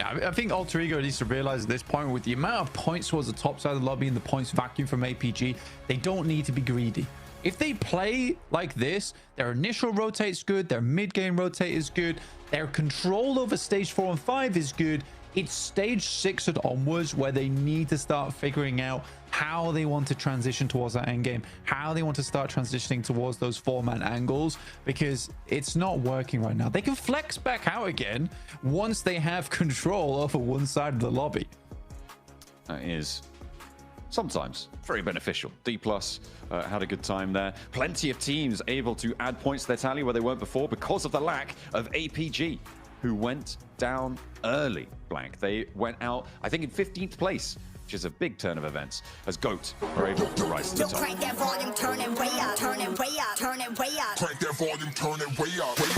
I think Alter Ego needs to realize at this point, with the amount of points towards the top side of the lobby and the points vacuum from APG, they don't need to be greedy. If they play like this, their initial rotate's good, their mid-game rotate is good, their control over stage 4 and 5 is good. It's stage 6 and onwards where they need to start figuring out how they want to transition towards that end game, how they want to start transitioning towards those 4-man angles, because it's not working right now. They can flex back out again once they have control over one side of the lobby. That is sometimes very beneficial. D+ had a good time there. Plenty of teams able to add points to their tally where they weren't before because of the lack of APG, who went down early. Blank. They went out, I think, in 15th place, which is a big turn of events, as GOAT are able to rise to the top. Crank that volume, turn it way up, turn it way up, turn it way up. Crank that volume, turn it way up.